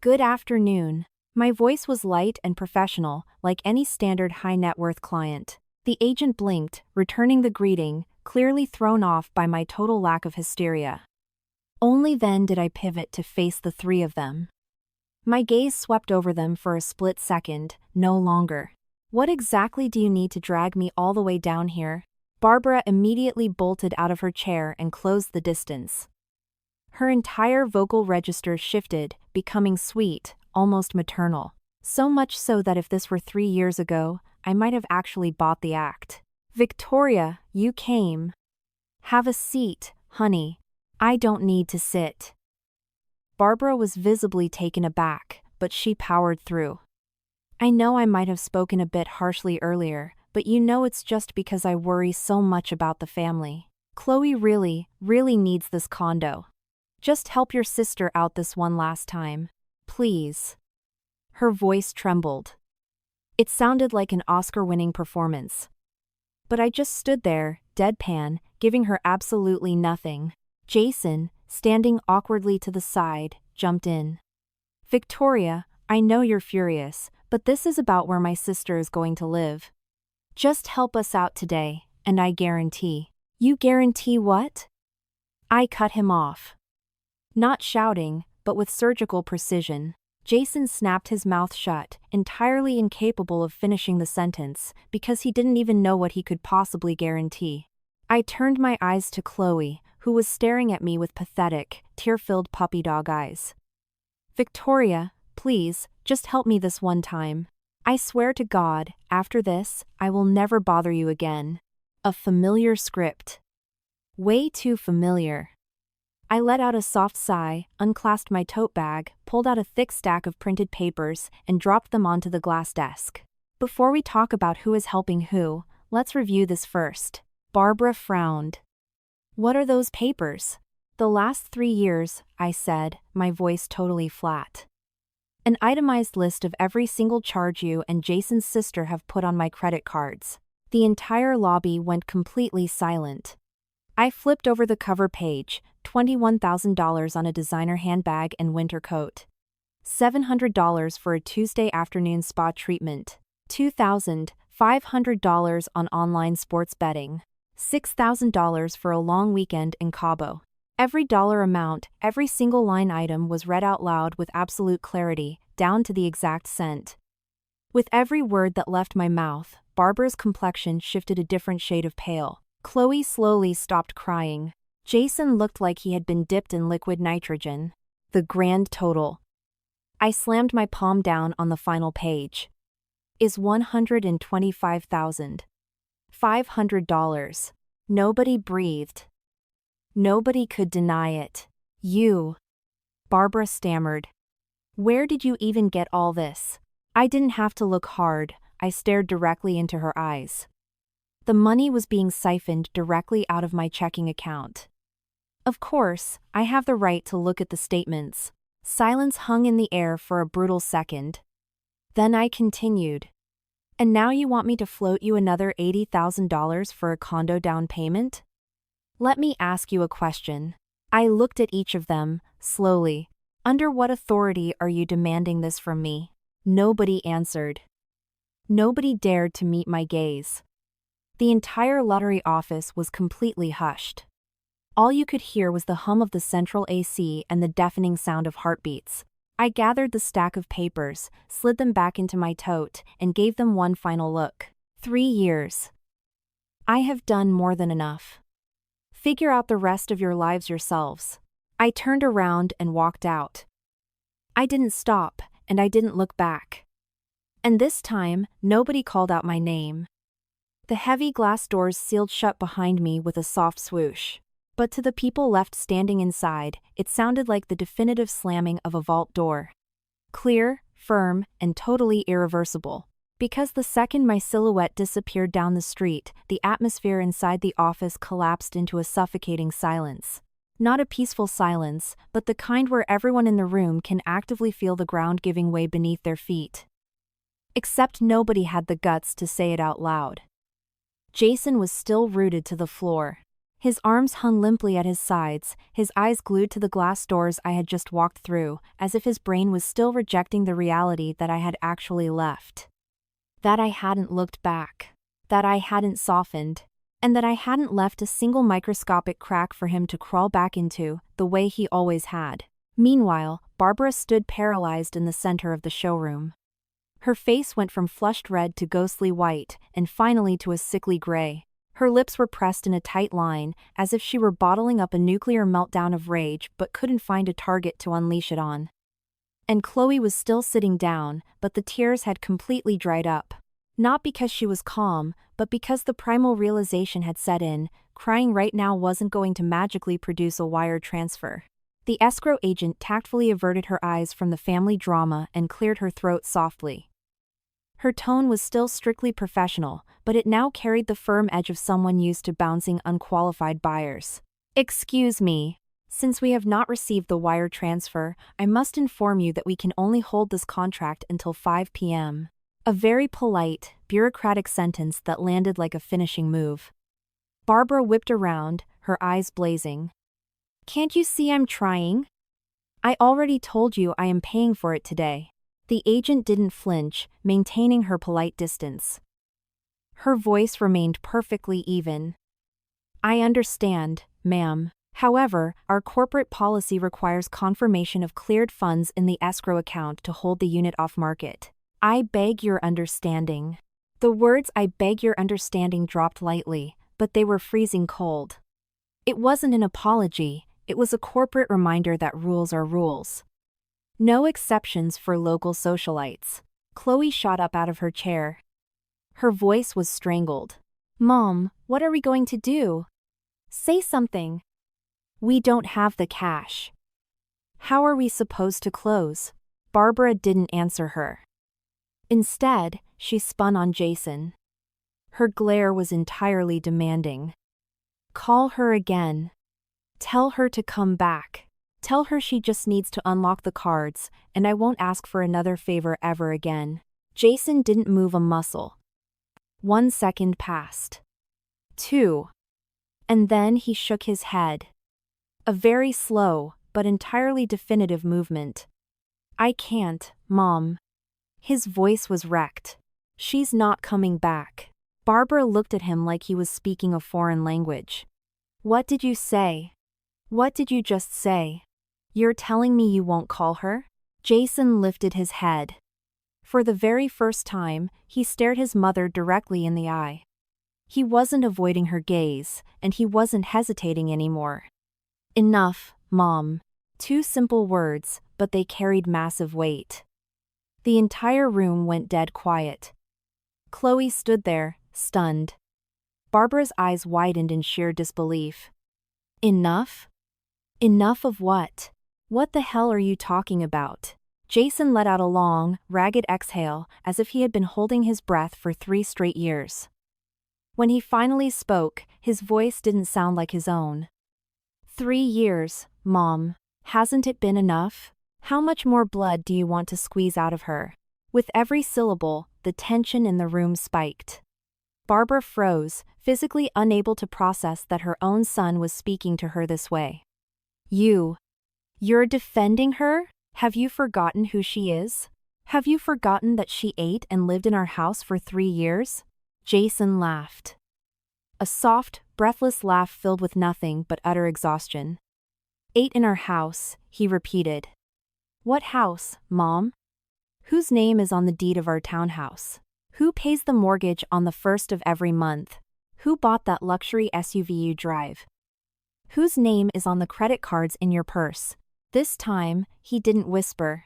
"Good afternoon." My voice was light and professional, like any standard high-net-worth client. The agent blinked, returning the greeting, clearly thrown off by my total lack of hysteria. Only then did I pivot to face the 3 of them. My gaze swept over them for a split second, no longer. "What exactly do you need to drag me all the way down here?" Barbara immediately bolted out of her chair and closed the distance. Her entire vocal register shifted, becoming sweet, almost maternal. So much so that if this were 3 years ago, I might have actually bought the act. "Victoria, you came. Have a seat, honey. I don't need to sit." Barbara was visibly taken aback, but she powered through. I know I might have spoken a bit harshly earlier, but you know it's just because I worry so much about the family. Chloe really, really needs this condo. Just help your sister out this one last time. Please. Her voice trembled. It sounded like an Oscar-winning performance. But I just stood there, deadpan, giving her absolutely nothing. Jason, standing awkwardly to the side, jumped in. Victoria, I know you're furious, but this is about where my sister is going to live. Just help us out today, and I guarantee. You guarantee what? I cut him off. Not shouting, but with surgical precision. Jason snapped his mouth shut, entirely incapable of finishing the sentence, because he didn't even know what he could possibly guarantee. I turned my eyes to Chloe, who was staring at me with pathetic, tear-filled puppy dog eyes. Victoria, please, just help me this one time. I swear to God, after this, I will never bother you again. A familiar script. Way too familiar. I let out a soft sigh, unclasped my tote bag, pulled out a thick stack of printed papers, and dropped them onto the glass desk. Before we talk about who is helping who, let's review this first. Barbara frowned. What are those papers? The last 3 years, I said, my voice totally flat. An itemized list of every single charge you and Jason's sister have put on my credit cards. The entire lobby went completely silent. I flipped over the cover page, $21,000 on a designer handbag and winter coat. $700 for a Tuesday afternoon spa treatment. $2,500 on online sports betting. $6,000 for a long weekend in Cabo. Every dollar amount, every single line item was read out loud with absolute clarity, down to the exact cent. With every word that left my mouth, Barbara's complexion shifted a different shade of pale. Chloe slowly stopped crying. Jason looked like he had been dipped in liquid nitrogen. The grand total. I slammed my palm down on the final page. Is $125,500. Nobody breathed. Nobody could deny it. You. Barbara stammered. Where did you even get all this? I didn't have to look hard, I stared directly into her eyes. The money was being siphoned directly out of my checking account. Of course, I have the right to look at the statements. Silence hung in the air for a brutal second. Then I continued. And now you want me to float you another $80,000 for a condo down payment? Let me ask you a question. I looked at each of them, slowly. Under what authority are you demanding this from me? Nobody answered. Nobody dared to meet my gaze. The entire lottery office was completely hushed. All you could hear was the hum of the central AC and the deafening sound of heartbeats. I gathered the stack of papers, slid them back into my tote, and gave them one final look. 3 years. I have done more than enough. Figure out the rest of your lives yourselves. I turned around and walked out. I didn't stop, and I didn't look back. And this time, nobody called out my name. The heavy glass doors sealed shut behind me with a soft swoosh. But to the people left standing inside, it sounded like the definitive slamming of a vault door. Clear, firm, and totally irreversible. Because the second my silhouette disappeared down the street, the atmosphere inside the office collapsed into a suffocating silence. Not a peaceful silence, but the kind where everyone in the room can actively feel the ground giving way beneath their feet. Except nobody had the guts to say it out loud. Jason was still rooted to the floor. His arms hung limply at his sides, his eyes glued to the glass doors I had just walked through, as if his brain was still rejecting the reality that I had actually left. That I hadn't looked back. That I hadn't softened. And that I hadn't left a single microscopic crack for him to crawl back into, the way he always had. Meanwhile, Barbara stood paralyzed in the center of the showroom. Her face went from flushed red to ghostly white, and finally to a sickly gray. Her lips were pressed in a tight line, as if she were bottling up a nuclear meltdown of rage but couldn't find a target to unleash it on. And Chloe was still sitting down, but the tears had completely dried up. Not because she was calm, but because the primal realization had set in, crying right now wasn't going to magically produce a wire transfer. The escrow agent tactfully averted her eyes from the family drama and cleared her throat softly. Her tone was still strictly professional, but it now carried the firm edge of someone used to bouncing unqualified buyers. Excuse me. Since we have not received the wire transfer, I must inform you that we can only hold this contract until 5 p.m. A very polite, bureaucratic sentence that landed like a finishing move. Barbara whipped around, her eyes blazing. Can't you see I'm trying? I already told you I am paying for it today. The agent didn't flinch, maintaining her polite distance. Her voice remained perfectly even. I understand, ma'am. However, our corporate policy requires confirmation of cleared funds in the escrow account to hold the unit off market. I beg your understanding. The words "I beg your understanding" dropped lightly, but they were freezing cold. It wasn't an apology, it was a corporate reminder that rules are rules. No exceptions for local socialites. Chloe shot up out of her chair. Her voice was strangled. Mom, what are we going to do? Say something. We don't have the cash. How are we supposed to close? Barbara didn't answer her. Instead, she spun on Jason. Her glare was entirely demanding. Call her again. Tell her to come back. Tell her she just needs to unlock the cards, and I won't ask for another favor ever again. Jason didn't move a muscle. 1 second passed. 2. And then he shook his head. A very slow, but entirely definitive movement. I can't, Mom. His voice was wrecked. She's not coming back. Barbara looked at him like he was speaking a foreign language. What did you say? What did you just say? You're telling me you won't call her? Jason lifted his head. For the very first time, he stared his mother directly in the eye. He wasn't avoiding her gaze, and he wasn't hesitating anymore. Enough, Mom. 2 simple words, but they carried massive weight. The entire room went dead quiet. Chloe stood there, stunned. Barbara's eyes widened in sheer disbelief. Enough? Enough of what? What the hell are you talking about? Jason let out a long, ragged exhale, as if he had been holding his breath for 3 straight years. When he finally spoke, his voice didn't sound like his own. 3 years, Mom. Hasn't it been enough? How much more blood do you want to squeeze out of her? With every syllable, the tension in the room spiked. Barbara froze, physically unable to process that her own son was speaking to her this way. You're defending her? Have you forgotten who she is? Have you forgotten that she ate and lived in our house for 3 years? Jason laughed. A soft, breathless laugh filled with nothing but utter exhaustion. Ate in our house, he repeated. What house, Mom? Whose name is on the deed of our townhouse? Who pays the mortgage on the 1st of every month? Who bought that luxury SUV you drive? Whose name is on the credit cards in your purse? This time, he didn't whisper.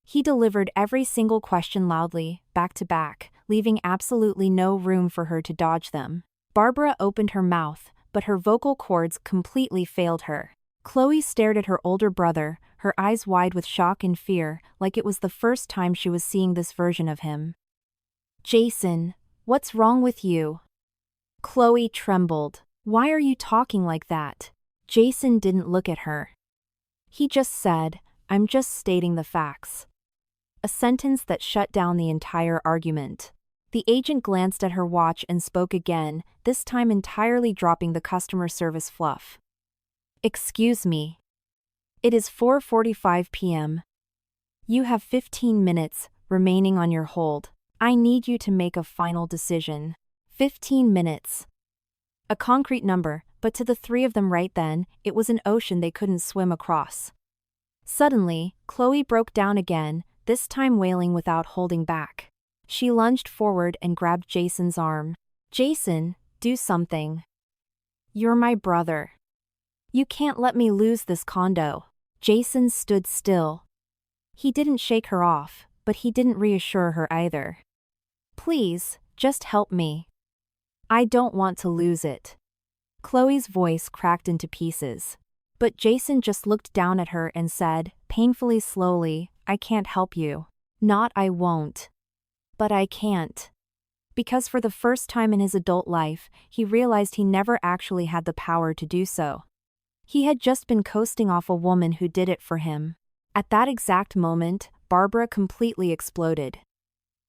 He delivered every single question loudly, back to back, leaving absolutely no room for her to dodge them. Barbara opened her mouth, but her vocal cords completely failed her. Chloe stared at her older brother, her eyes wide with shock and fear, like it was the first time she was seeing this version of him. Jason, what's wrong with you? Chloe trembled. Why are you talking like that? Jason didn't look at her. He just said, I'm just stating the facts. A sentence that shut down the entire argument. The agent glanced at her watch and spoke again, this time entirely dropping the customer service fluff. Excuse me. It is 4:45 p.m. You have 15 minutes remaining on your hold. I need you to make a final decision. 15 minutes. A concrete number, but to the 3 of them right then, it was an ocean they couldn't swim across. Suddenly, Chloe broke down again, this time wailing without holding back. She lunged forward and grabbed Jason's arm. Jason, do something. You're my brother. You can't let me lose this condo. Jason stood still. He didn't shake her off, but he didn't reassure her either. Please, just help me. I don't want to lose it. Chloe's voice cracked into pieces. But Jason just looked down at her and said, painfully slowly, I can't help you. Not I won't. But I can't. Because for the first time in his adult life, he realized he never actually had the power to do so. He had just been coasting off a woman who did it for him. At that exact moment, Barbara completely exploded.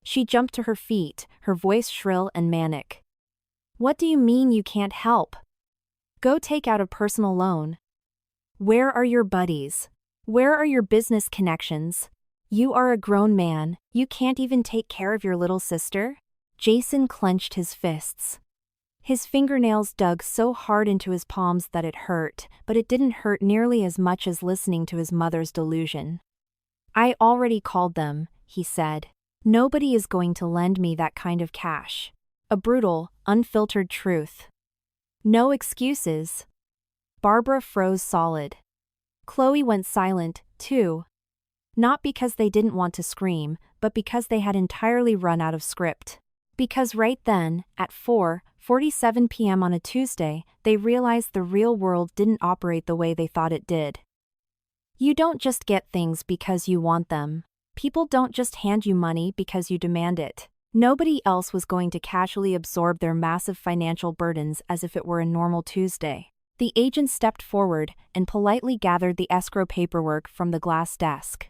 She jumped to her feet, her voice shrill and manic. What do you mean you can't help? Go take out a personal loan. Where are your buddies? Where are your business connections? You are a grown man, you can't even take care of your little sister? Jason clenched his fists. His fingernails dug so hard into his palms that it hurt, but it didn't hurt nearly as much as listening to his mother's delusion. I already called them, he said. Nobody is going to lend me that kind of cash. A brutal, unfiltered truth. No excuses. Barbara froze solid. Chloe went silent, too. Not because they didn't want to scream, but because they had entirely run out of script. Because right then, at 4:47 p.m. on a Tuesday, they realized the real world didn't operate the way they thought it did. You don't just get things because you want them. People don't just hand you money because you demand it. Nobody else was going to casually absorb their massive financial burdens as if it were a normal Tuesday. The agent stepped forward and politely gathered the escrow paperwork from the glass desk.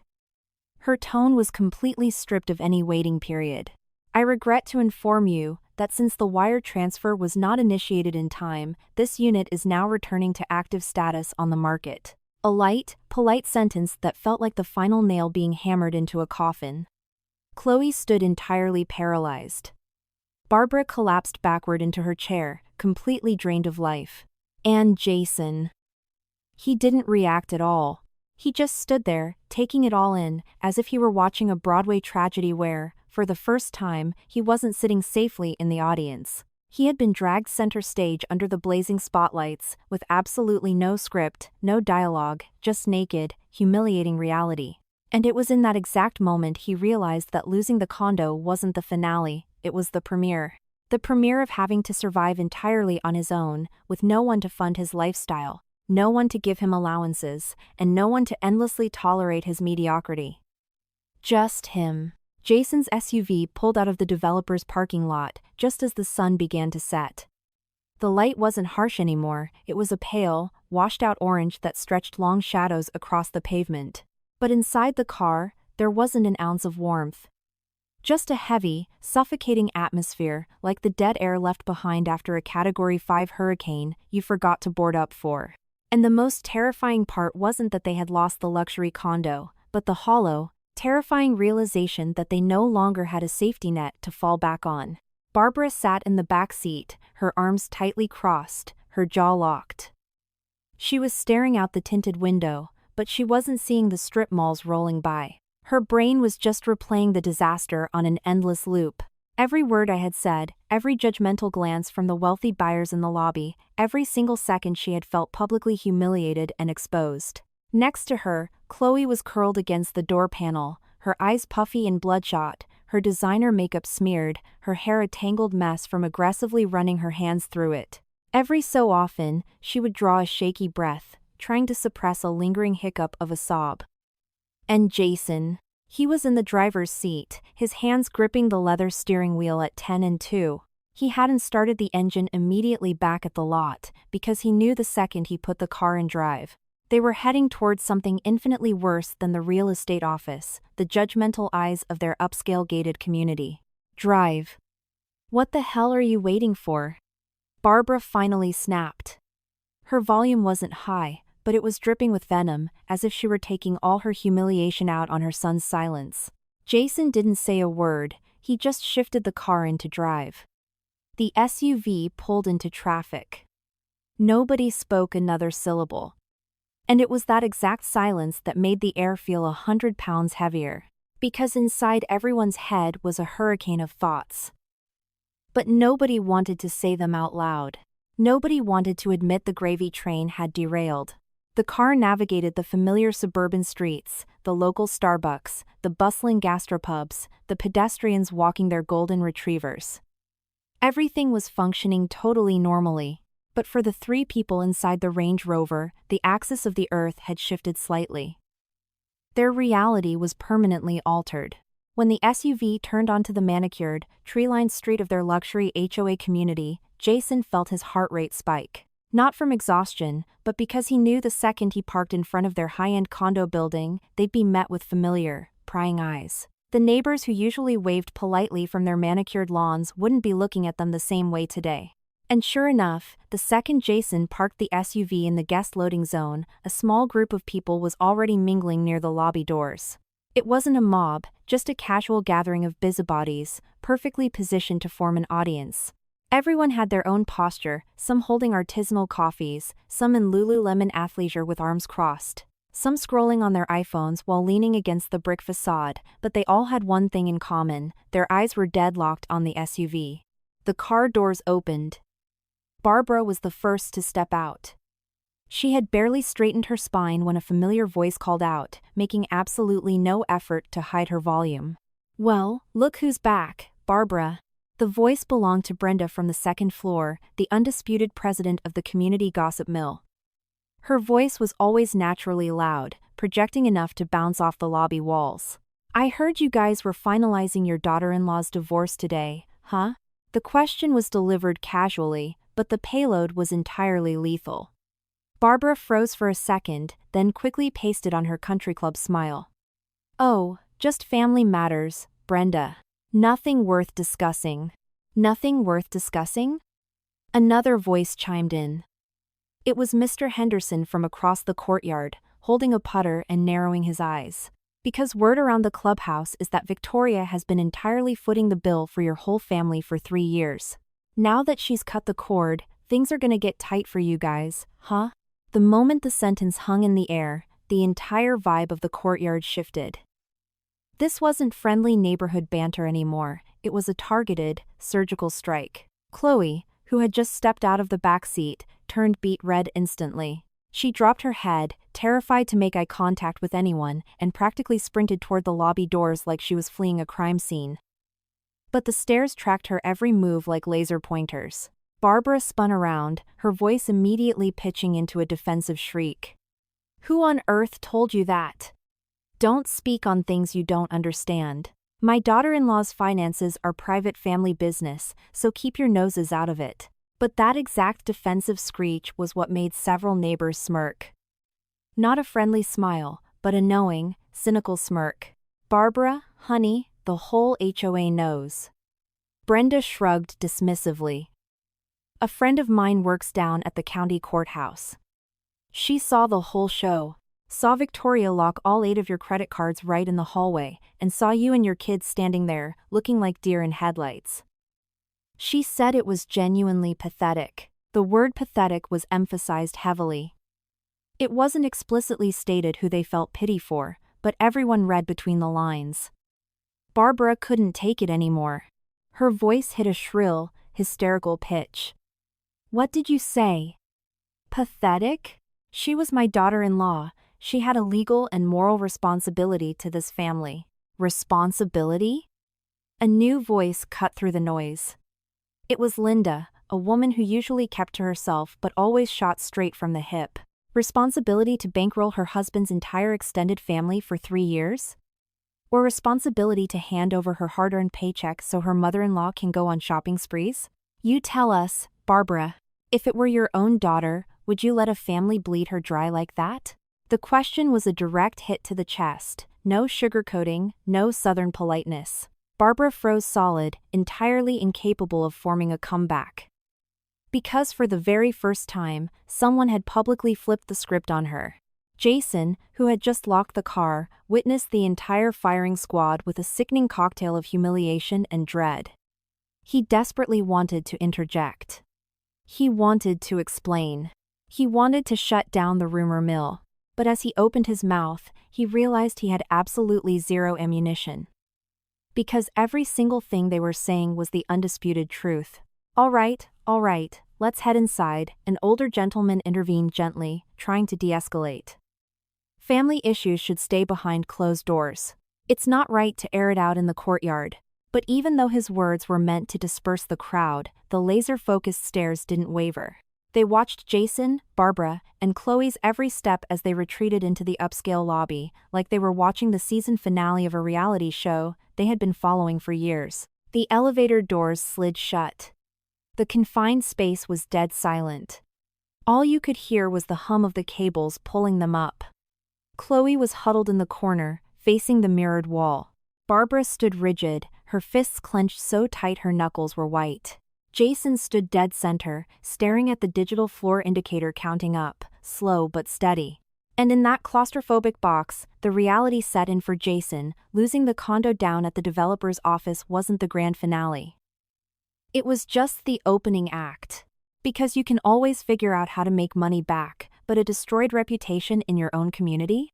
Her tone was completely stripped of any waiting period. I regret to inform you that since the wire transfer was not initiated in time, this unit is now returning to active status on the market. A light, polite sentence that felt like the final nail being hammered into a coffin. Chloe stood entirely paralyzed. Barbara collapsed backward into her chair, completely drained of life. And Jason. He didn't react at all. He just stood there, taking it all in, as if he were watching a Broadway tragedy where, for the first time, he wasn't sitting safely in the audience. He had been dragged center stage under the blazing spotlights, with absolutely no script, no dialogue, just naked, humiliating reality. And it was in that exact moment he realized that losing the condo wasn't the finale, it was the premiere. The premiere of having to survive entirely on his own, with no one to fund his lifestyle, no one to give him allowances, and no one to endlessly tolerate his mediocrity. Just him. Jason's SUV pulled out of the developer's parking lot just as the sun began to set. The light wasn't harsh anymore, it was a pale, washed-out orange that stretched long shadows across the pavement. But inside the car, there wasn't an ounce of warmth. Just a heavy, suffocating atmosphere, like the dead air left behind after a Category 5 hurricane you forgot to board up for. And the most terrifying part wasn't that they had lost the luxury condo, but the hollow, terrifying realization that they no longer had a safety net to fall back on. Barbara sat in the back seat, her arms tightly crossed, her jaw locked. She was staring out the tinted window, but she wasn't seeing the strip malls rolling by. Her brain was just replaying the disaster on an endless loop. Every word I had said, every judgmental glance from the wealthy buyers in the lobby, every single second she had felt publicly humiliated and exposed. Next to her, Chloe was curled against the door panel, her eyes puffy and bloodshot, her designer makeup smeared, her hair a tangled mess from aggressively running her hands through it. Every so often, she would draw a shaky breath, trying to suppress a lingering hiccup of a sob. And Jason. He was in the driver's seat, his hands gripping the leather steering wheel at 10 and 2. He hadn't started the engine immediately back at the lot, because he knew the second he put the car in drive. They were heading towards something infinitely worse than the real estate office, the judgmental eyes of their upscale gated community. Drive. What the hell are you waiting for? Barbara finally snapped. Her volume wasn't high, but it was dripping with venom, as if she were taking all her humiliation out on her son's silence. Jason didn't say a word, he just shifted the car into drive. The SUV pulled into traffic. Nobody spoke another syllable. And it was that exact silence that made the air feel 100 pounds heavier, because inside everyone's head was a hurricane of thoughts. But nobody wanted to say them out loud. Nobody wanted to admit the gravy train had derailed. The car navigated the familiar suburban streets, the local Starbucks, the bustling gastropubs, the pedestrians walking their golden retrievers. Everything was functioning totally normally, but for the three people inside the Range Rover, the axis of the earth had shifted slightly. Their reality was permanently altered. When the SUV turned onto the manicured, tree-lined street of their luxury HOA community, Jason felt his heart rate spike. Not from exhaustion, but because he knew the second he parked in front of their high-end condo building, they'd be met with familiar, prying eyes. The neighbors who usually waved politely from their manicured lawns wouldn't be looking at them the same way today. And sure enough, the second Jason parked the SUV in the guest loading zone, a small group of people was already mingling near the lobby doors. It wasn't a mob, just a casual gathering of busybodies, perfectly positioned to form an audience. Everyone had their own posture, some holding artisanal coffees, some in Lululemon athleisure with arms crossed, some scrolling on their iPhones while leaning against the brick facade, but they all had one thing in common: their eyes were deadlocked on the SUV. The car doors opened. Barbara was the first to step out. She had barely straightened her spine when a familiar voice called out, making absolutely no effort to hide her volume. "Well, look who's back, Barbara." The voice belonged to Brenda from the second floor, the undisputed president of the community gossip mill. Her voice was always naturally loud, projecting enough to bounce off the lobby walls. "I heard you guys were finalizing your daughter-in-law's divorce today, huh?" The question was delivered casually, but the payload was entirely lethal. Barbara froze for a second, then quickly pasted on her country club smile. "Oh, just family matters, Brenda. Nothing worth discussing." "Nothing worth discussing?" Another voice chimed in. It was Mr. Henderson from across the courtyard, holding a putter and narrowing his eyes. "Because word around the clubhouse is that Victoria has been entirely footing the bill for your whole family for 3 years. Now that she's cut the cord, things are gonna get tight for you guys, huh?" The moment the sentence hung in the air, the entire vibe of the courtyard shifted. This wasn't friendly neighborhood banter anymore, it was a targeted, surgical strike. Chloe, who had just stepped out of the back seat, turned beet red instantly. She dropped her head, terrified to make eye contact with anyone, and practically sprinted toward the lobby doors like she was fleeing a crime scene. But the stairs tracked her every move like laser pointers. Barbara spun around, her voice immediately pitching into a defensive shriek. "Who on earth told you that? Don't speak on things you don't understand. My daughter-in-law's finances are private family business, so keep your noses out of it." But that exact defensive screech was what made several neighbors smirk. Not a friendly smile, but a knowing, cynical smirk. "Barbara, honey, the whole HOA knows." Brenda shrugged dismissively. "A friend of mine works down at the county courthouse. She saw the whole show. Saw Victoria lock all 8 of your credit cards right in the hallway, and saw you and your kids standing there, looking like deer in headlights. She said it was genuinely pathetic." The word pathetic was emphasized heavily. It wasn't explicitly stated who they felt pity for, but everyone read between the lines. Barbara couldn't take it anymore. Her voice hit a shrill, hysterical pitch. "What did you say? Pathetic? She was my daughter-in-law. She had a legal and moral responsibility to this family." "Responsibility?" A new voice cut through the noise. It was Linda, a woman who usually kept to herself but always shot straight from the hip. Responsibility to bankroll her husband's entire extended family for 3 years? Or responsibility to hand over her hard-earned paycheck so her mother-in-law can go on shopping sprees? You tell us, Barbara. If it were your own daughter, would you let a family bleed her dry like that? The question was a direct hit to the chest, no sugarcoating, no southern politeness. Barbara froze solid, entirely incapable of forming a comeback. Because for the very first time, someone had publicly flipped the script on her. Jason, who had just locked the car, witnessed the entire firing squad with a sickening cocktail of humiliation and dread. He desperately wanted to interject. He wanted to explain. He wanted to shut down the rumor mill. But as he opened his mouth, he realized he had absolutely zero ammunition. Because every single thing they were saying was the undisputed truth. All right, let's head inside," an older gentleman intervened gently, trying to de-escalate. "Family issues should stay behind closed doors. It's not right to air it out in the courtyard." But even though his words were meant to disperse the crowd, the laser-focused stares didn't waver. They watched Jason, Barbara, and Chloe's every step as they retreated into the upscale lobby, like they were watching the season finale of a reality show, they had been following for years. The elevator doors slid shut. The confined space was dead silent. All you could hear was the hum of the cables pulling them up. Chloe was huddled in the corner, facing the mirrored wall. Barbara stood rigid, her fists clenched so tight her knuckles were white. Jason stood dead center, staring at the digital floor indicator counting up, slow but steady. And in that claustrophobic box, the reality set in for Jason. Losing the condo down at the developer's office wasn't the grand finale. It was just the opening act. Because you can always figure out how to make money back, but a destroyed reputation in your own community?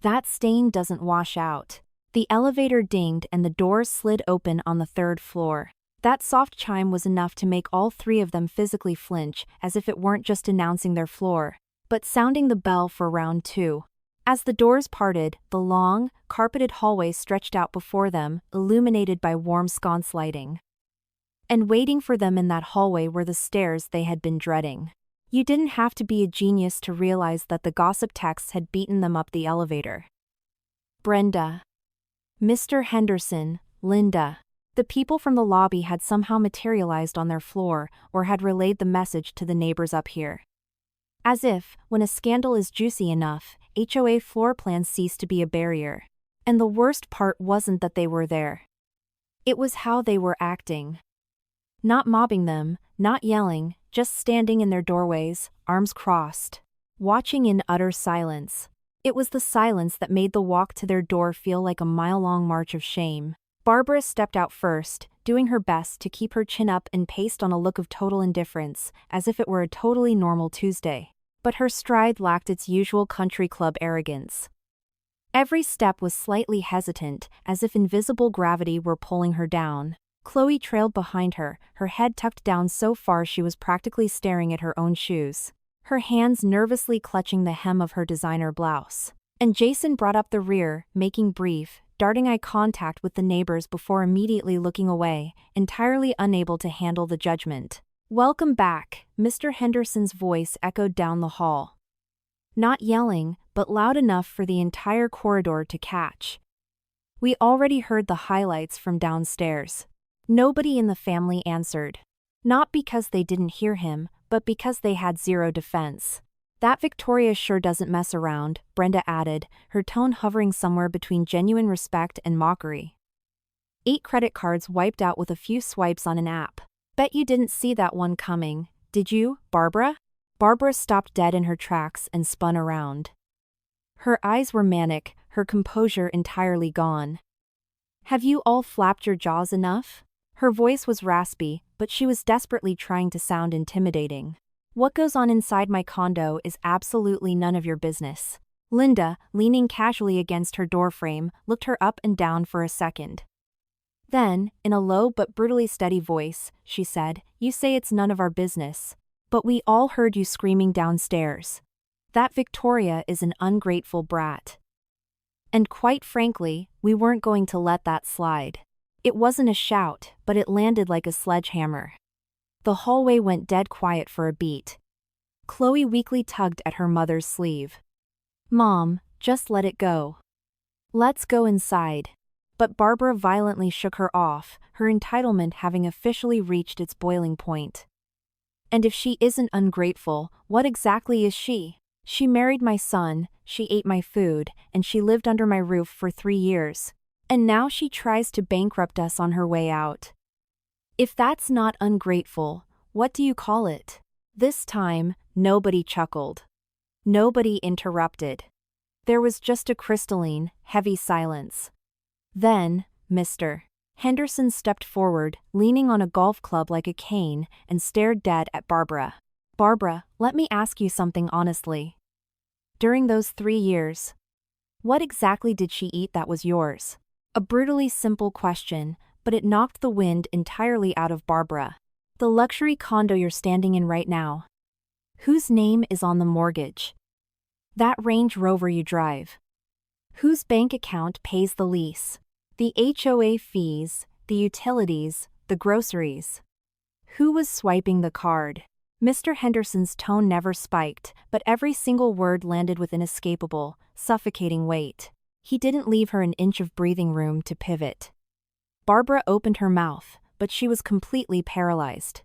That stain doesn't wash out. The elevator dinged and the doors slid open on the third floor. That soft chime was enough to make all three of them physically flinch, as if it weren't just announcing their floor, but sounding the bell for round two. As the doors parted, the long, carpeted hallway stretched out before them, illuminated by warm sconce lighting. And waiting for them in that hallway were the stairs they had been dreading. You didn't have to be a genius to realize that the gossip texts had beaten them up the elevator. Brenda. Mr. Henderson, Linda. The people from the lobby had somehow materialized on their floor or had relayed the message to the neighbors up here. As if, when a scandal is juicy enough, HOA floor plans cease to be a barrier. And the worst part wasn't that they were there. It was how they were acting. Not mobbing them, not yelling, just standing in their doorways, arms crossed, watching in utter silence. It was the silence that made the walk to their door feel like a mile-long march of shame. Barbara stepped out first, doing her best to keep her chin up and paced on a look of total indifference, as if it were a totally normal Tuesday. But her stride lacked its usual country club arrogance. Every step was slightly hesitant, as if invisible gravity were pulling her down. Chloe trailed behind her, her head tucked down so far she was practically staring at her own shoes, her hands nervously clutching the hem of her designer blouse. And Jason brought up the rear, making brief, darting eye contact with the neighbors before immediately looking away, entirely unable to handle the judgment. "Welcome back," Mr. Henderson's voice echoed down the hall. Not yelling, but loud enough for the entire corridor to catch. "We already heard the highlights from downstairs." Nobody in the family answered. Not because they didn't hear him, but because they had zero defense. "That Victoria sure doesn't mess around," Brenda added, her tone hovering somewhere between genuine respect and mockery. 8 credit cards wiped out with a few swipes on an app. "Bet you didn't see that one coming, did you, Barbara?" Barbara stopped dead in her tracks and spun around. Her eyes were manic, her composure entirely gone. "Have you all flapped your jaws enough?" Her voice was raspy, but she was desperately trying to sound intimidating. "What goes on inside my condo is absolutely none of your business." Linda, leaning casually against her doorframe, looked her up and down for a second. Then, in a low but brutally steady voice, she said, "You say it's none of our business. But we all heard you screaming downstairs. That Victoria is an ungrateful brat. And quite frankly, we weren't going to let that slide." It wasn't a shout, but it landed like a sledgehammer. The hallway went dead quiet for a beat. Chloe weakly tugged at her mother's sleeve. "Mom, just let it go. Let's go inside." But Barbara violently shook her off, her entitlement having officially reached its boiling point. "And if she isn't ungrateful, what exactly is she? She married my son, she ate my food, and she lived under my roof for 3 years. And now she tries to bankrupt us on her way out. If that's not ungrateful, what do you call it?" This time, nobody chuckled. Nobody interrupted. There was just a crystalline, heavy silence. Then, Mr. Henderson stepped forward, leaning on a golf club like a cane, and stared dead at Barbara. "Barbara, let me ask you something honestly. During those 3 years, what exactly did she eat that was yours?" A brutally simple question, but it knocked the wind entirely out of Barbara. "The luxury condo you're standing in right now. Whose name is on the mortgage? That Range Rover you drive. Whose bank account pays the lease? The HOA fees, the utilities, the groceries. Who was swiping the card?" Mr. Henderson's tone never spiked, but every single word landed with inescapable, suffocating weight. He didn't leave her an inch of breathing room to pivot. Barbara opened her mouth, but she was completely paralyzed.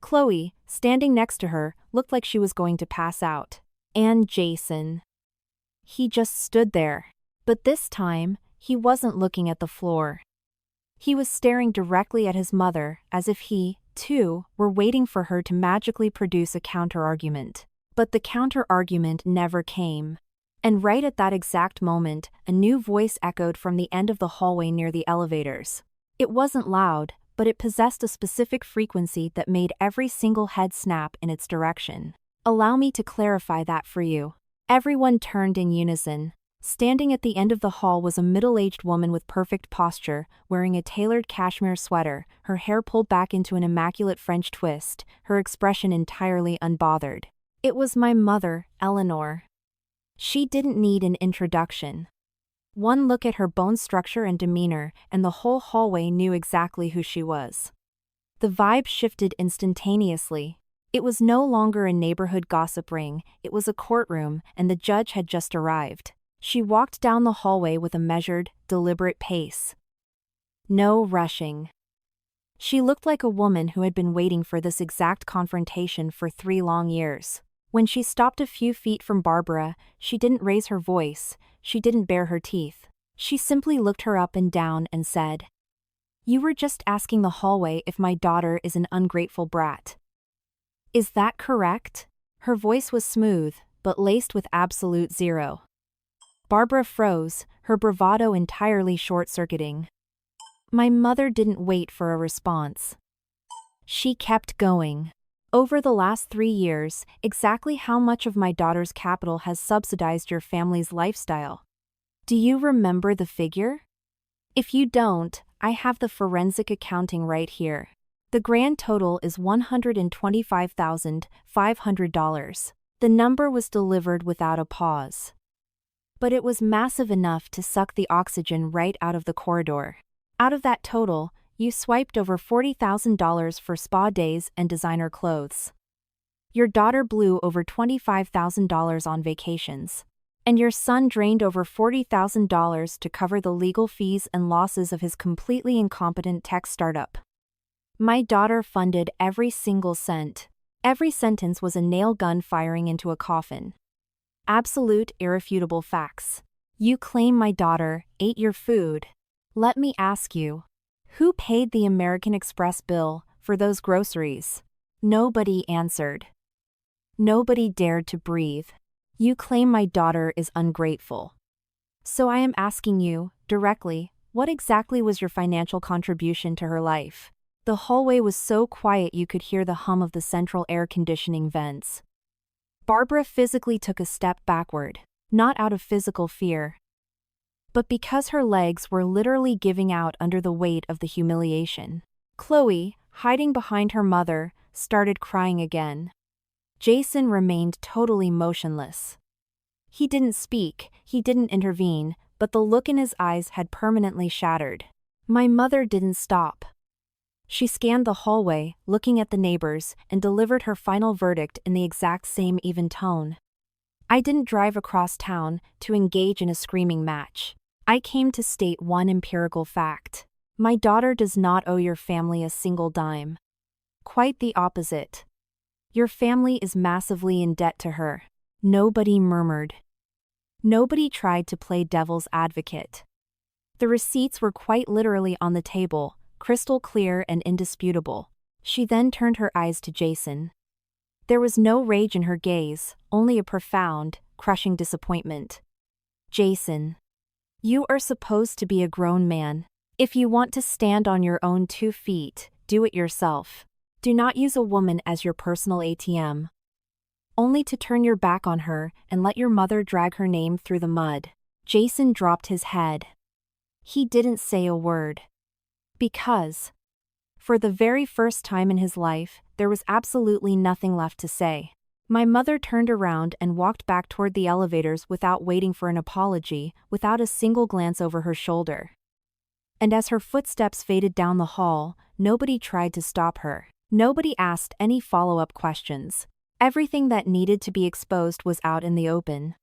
Chloe, standing next to her, looked like she was going to pass out. And Jason. He just stood there. But this time, he wasn't looking at the floor. He was staring directly at his mother, as if he, too, were waiting for her to magically produce a counter-argument. But the counter-argument never came. And right at that exact moment, a new voice echoed from the end of the hallway near the elevators. It wasn't loud, but it possessed a specific frequency that made every single head snap in its direction. Allow me to clarify that for you. Everyone turned in unison. Standing at the end of the hall was a middle-aged woman with perfect posture, wearing a tailored cashmere sweater, her hair pulled back into an immaculate French twist, her expression entirely unbothered. It was my mother, Eleanor. She didn't need an introduction. One look at her bone structure and demeanor, and the whole hallway knew exactly who she was. The vibe shifted instantaneously. It was no longer a neighborhood gossip ring, it was a courtroom, and the judge had just arrived. She walked down the hallway with a measured, deliberate pace. No rushing. She looked like a woman who had been waiting for this exact confrontation for 3 long years. When she stopped a few feet from Barbara, she didn't raise her voice, she didn't bare her teeth. She simply looked her up and down and said, "You were just asking the hallway if my daughter is an ungrateful brat. Is that correct?" Her voice was smooth, but laced with absolute zero. Barbara froze, her bravado entirely short-circuiting. My mother didn't wait for a response. She kept going. Over the last 3 years, exactly how much of my daughter's capital has subsidized your family's lifestyle? Do you remember the figure? If you don't, I have the forensic accounting right here. The grand total is $125,500. The number was delivered without a pause. But it was massive enough to suck the oxygen right out of the corridor. Out of that total, you swiped over $40,000 for spa days and designer clothes. Your daughter blew over $25,000 on vacations. And your son drained over $40,000 to cover the legal fees and losses of his completely incompetent tech startup. My daughter funded every single cent. Every sentence was a nail gun firing into a coffin. Absolute, irrefutable facts. You claim my daughter ate your food. Let me ask you, who paid the American Express bill for those groceries? Nobody answered. Nobody dared to breathe. You claim my daughter is ungrateful. So I am asking you, directly, what exactly was your financial contribution to her life? The hallway was so quiet you could hear the hum of the central air conditioning vents. Barbara physically took a step backward, not out of physical fear, but because her legs were literally giving out under the weight of the humiliation. Chloe, hiding behind her mother, started crying again. Jason remained totally motionless. He didn't speak, he didn't intervene, but the look in his eyes had permanently shattered. My mother didn't stop. She scanned the hallway, looking at the neighbors, and delivered her final verdict in the exact same even tone. I didn't drive across town to engage in a screaming match. I came to state one empirical fact. My daughter does not owe your family a single dime. Quite the opposite. Your family is massively in debt to her. Nobody murmured. Nobody tried to play devil's advocate. The receipts were quite literally on the table, crystal clear and indisputable. She then turned her eyes to Jason. There was no rage in her gaze, only a profound, crushing disappointment. Jason, you are supposed to be a grown man. If you want to stand on your own 2 feet, do it yourself. Do not use a woman as your personal ATM. Only to turn your back on her and let your mother drag her name through the mud. Jason dropped his head. He didn't say a word. Because, for the very first time in his life, there was absolutely nothing left to say. My mother turned around and walked back toward the elevators without waiting for an apology, without a single glance over her shoulder. And as her footsteps faded down the hall, nobody tried to stop her. Nobody asked any follow-up questions. Everything that needed to be exposed was out in the open.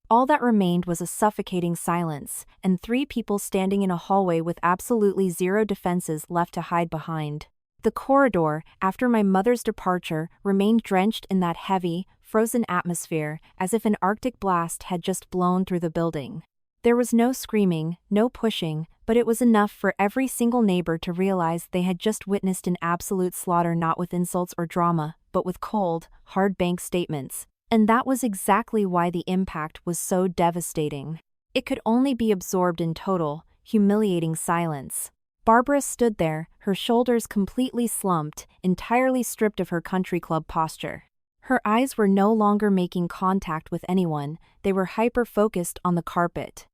All that remained was a suffocating silence, and 3 people standing in a hallway with absolutely zero defenses left to hide behind. The corridor, after my mother's departure, remained drenched in that heavy, frozen atmosphere, as if an Arctic blast had just blown through the building. There was no screaming, no pushing, but it was enough for every single neighbor to realize they had just witnessed an absolute slaughter, not with insults or drama, but with cold, hard bank statements. And that was exactly why the impact was so devastating. It could only be absorbed in total, humiliating silence. Barbara stood there, her shoulders completely slumped, entirely stripped of her country club posture. Her eyes were no longer making contact with anyone, they were hyper-focused on the carpet.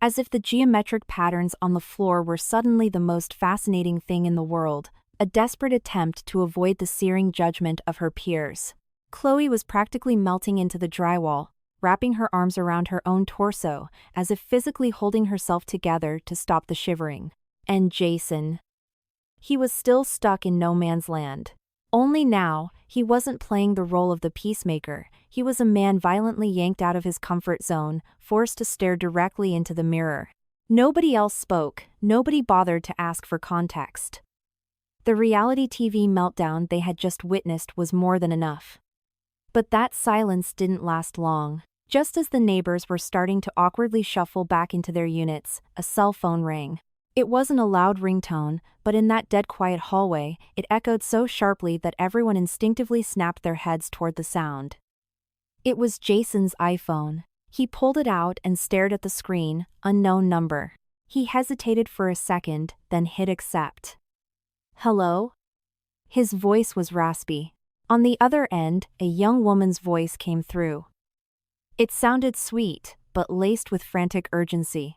As if the geometric patterns on the floor were suddenly the most fascinating thing in the world, a desperate attempt to avoid the searing judgment of her peers. Chloe was practically melting into the drywall, wrapping her arms around her own torso, as if physically holding herself together to stop the shivering. And Jason. He was still stuck in no man's land. Only now, he wasn't playing the role of the peacemaker, he was a man violently yanked out of his comfort zone, forced to stare directly into the mirror. Nobody else spoke, nobody bothered to ask for context. The reality TV meltdown they had just witnessed was more than enough. But that silence didn't last long. Just as the neighbors were starting to awkwardly shuffle back into their units, a cell phone rang. It wasn't a loud ringtone, but in that dead quiet hallway, it echoed so sharply that everyone instinctively snapped their heads toward the sound. It was Jason's iPhone. He pulled it out and stared at the screen, unknown number. He hesitated for a second, then hit accept. Hello? His voice was raspy. On the other end, a young woman's voice came through. It sounded sweet, but laced with frantic urgency.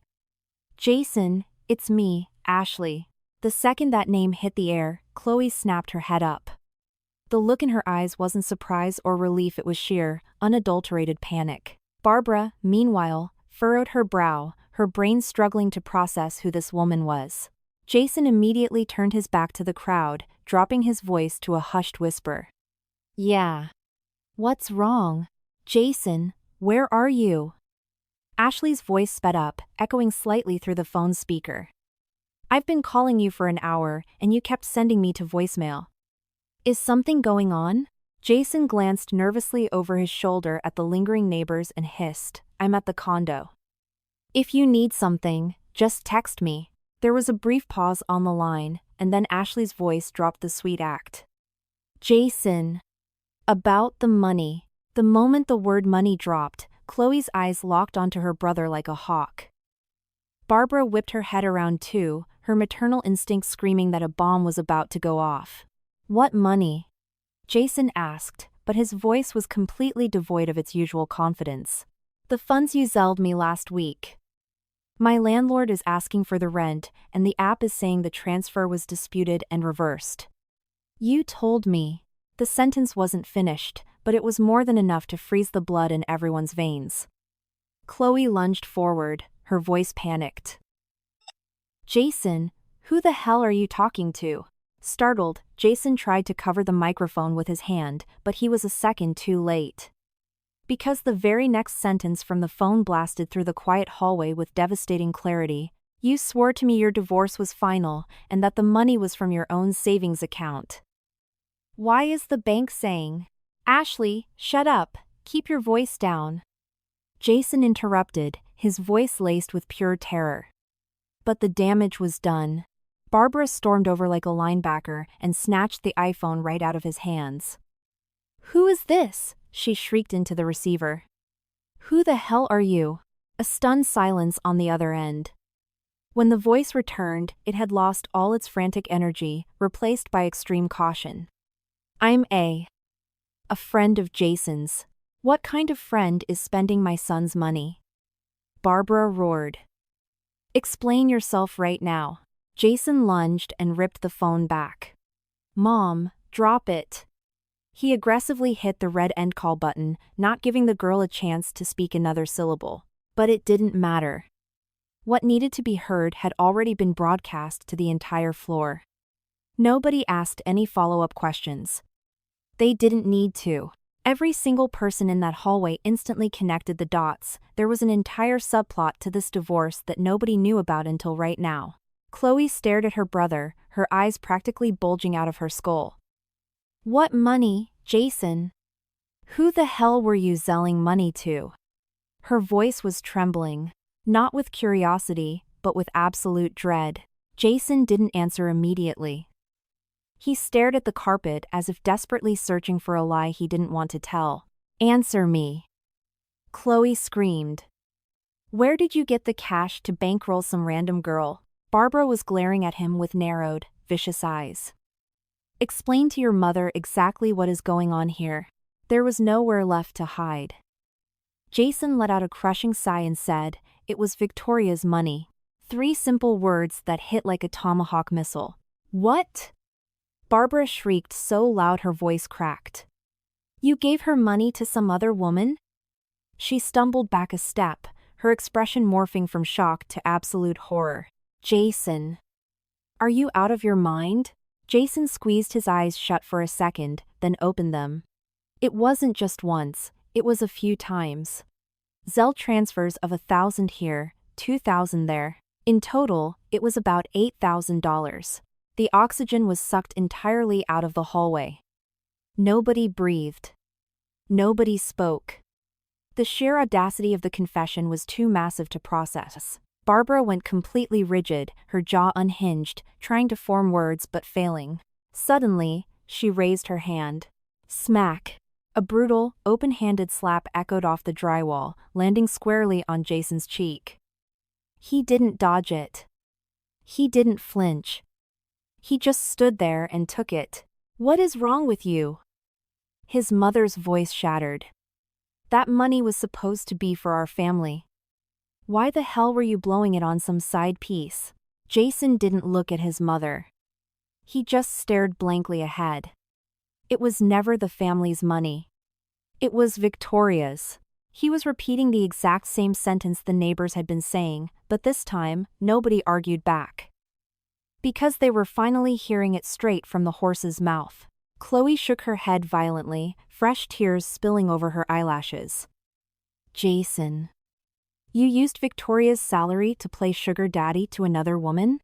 Jason, it's me, Ashley. The second that name hit the air, Chloe snapped her head up. The look in her eyes wasn't surprise or relief, it was sheer, unadulterated panic. Barbara, meanwhile, furrowed her brow, her brain struggling to process who this woman was. Jason immediately turned his back to the crowd, dropping his voice to a hushed whisper. Yeah. What's wrong? Jason, where are you? Ashley's voice sped up, echoing slightly through the phone's speaker. I've been calling you for an hour, and you kept sending me to voicemail. Is something going on? Jason glanced nervously over his shoulder at the lingering neighbors and hissed, I'm at the condo. If you need something, just text me. There was a brief pause on the line, and then Ashley's voice dropped the sweet act. Jason. About the money. The moment the word money dropped, Chloe's eyes locked onto her brother like a hawk. Barbara whipped her head around too, her maternal instinct screaming that a bomb was about to go off. What money? Jason asked, but his voice was completely devoid of its usual confidence. The funds you zelled me last week. My landlord is asking for the rent, and the app is saying the transfer was disputed and reversed. You told me. The sentence wasn't finished, but it was more than enough to freeze the blood in everyone's veins. Chloe lunged forward, her voice panicked. Jason, who the hell are you talking to? Startled, Jason tried to cover the microphone with his hand, but he was a second too late. Because the very next sentence from the phone blasted through the quiet hallway with devastating clarity. You swore to me your divorce was final, and that the money was from your own savings account. Why is the bank saying? Ashley, shut up, keep your voice down. Jason interrupted, his voice laced with pure terror. But the damage was done. Barbara stormed over like a linebacker and snatched the iPhone right out of his hands. Who is this? She shrieked into the receiver. Who the hell are you? A stunned silence on the other end. When the voice returned, it had lost all its frantic energy, replaced by extreme caution. I'm a friend of Jason's. What kind of friend is spending my son's money? Barbara roared. Explain yourself right now. Jason lunged and ripped the phone back. Mom, drop it. He aggressively hit the red end call button, not giving the girl a chance to speak another syllable. But it didn't matter. What needed to be heard had already been broadcast to the entire floor. Nobody asked any follow-up questions. They didn't need to. Every single person in that hallway instantly connected the dots. There was an entire subplot to this divorce that nobody knew about until right now. Chloe stared at her brother, her eyes practically bulging out of her skull. What money, Jason? Who the hell were you selling money to? Her voice was trembling, not with curiosity, but with absolute dread. Jason didn't answer immediately. He stared at the carpet as if desperately searching for a lie he didn't want to tell. Answer me. Chloe screamed. Where did you get the cash to bankroll some random girl? Barbara was glaring at him with narrowed, vicious eyes. Explain to your mother exactly what is going on here. There was nowhere left to hide. Jason let out a crushing sigh and said, it was Victoria's money. 3 simple words that hit like a tomahawk missile. What? Barbara shrieked so loud her voice cracked. You gave her money to some other woman? She stumbled back a step, her expression morphing from shock to absolute horror. Jason. Are you out of your mind? Jason squeezed his eyes shut for a second, then opened them. It wasn't just once, it was a few times. Zelle transfers of $1,000 here, $2,000 there. In total, it was about $8,000. The oxygen was sucked entirely out of the hallway. Nobody breathed. Nobody spoke. The sheer audacity of the confession was too massive to process. Barbara went completely rigid, her jaw unhinged, trying to form words but failing. Suddenly, she raised her hand. Smack! A brutal, open-handed slap echoed off the drywall, landing squarely on Jason's cheek. He didn't dodge it. He didn't flinch. He just stood there and took it. What is wrong with you? His mother's voice shattered. That money was supposed to be for our family. Why the hell were you blowing it on some side piece? Jason didn't look at his mother. He just stared blankly ahead. It was never the family's money. It was Victoria's. He was repeating the exact same sentence the neighbors had been saying, but this time, nobody argued back. Because they were finally hearing it straight from the horse's mouth. Chloe shook her head violently, fresh tears spilling over her eyelashes. Jason. You used Victoria's salary to play sugar daddy to another woman?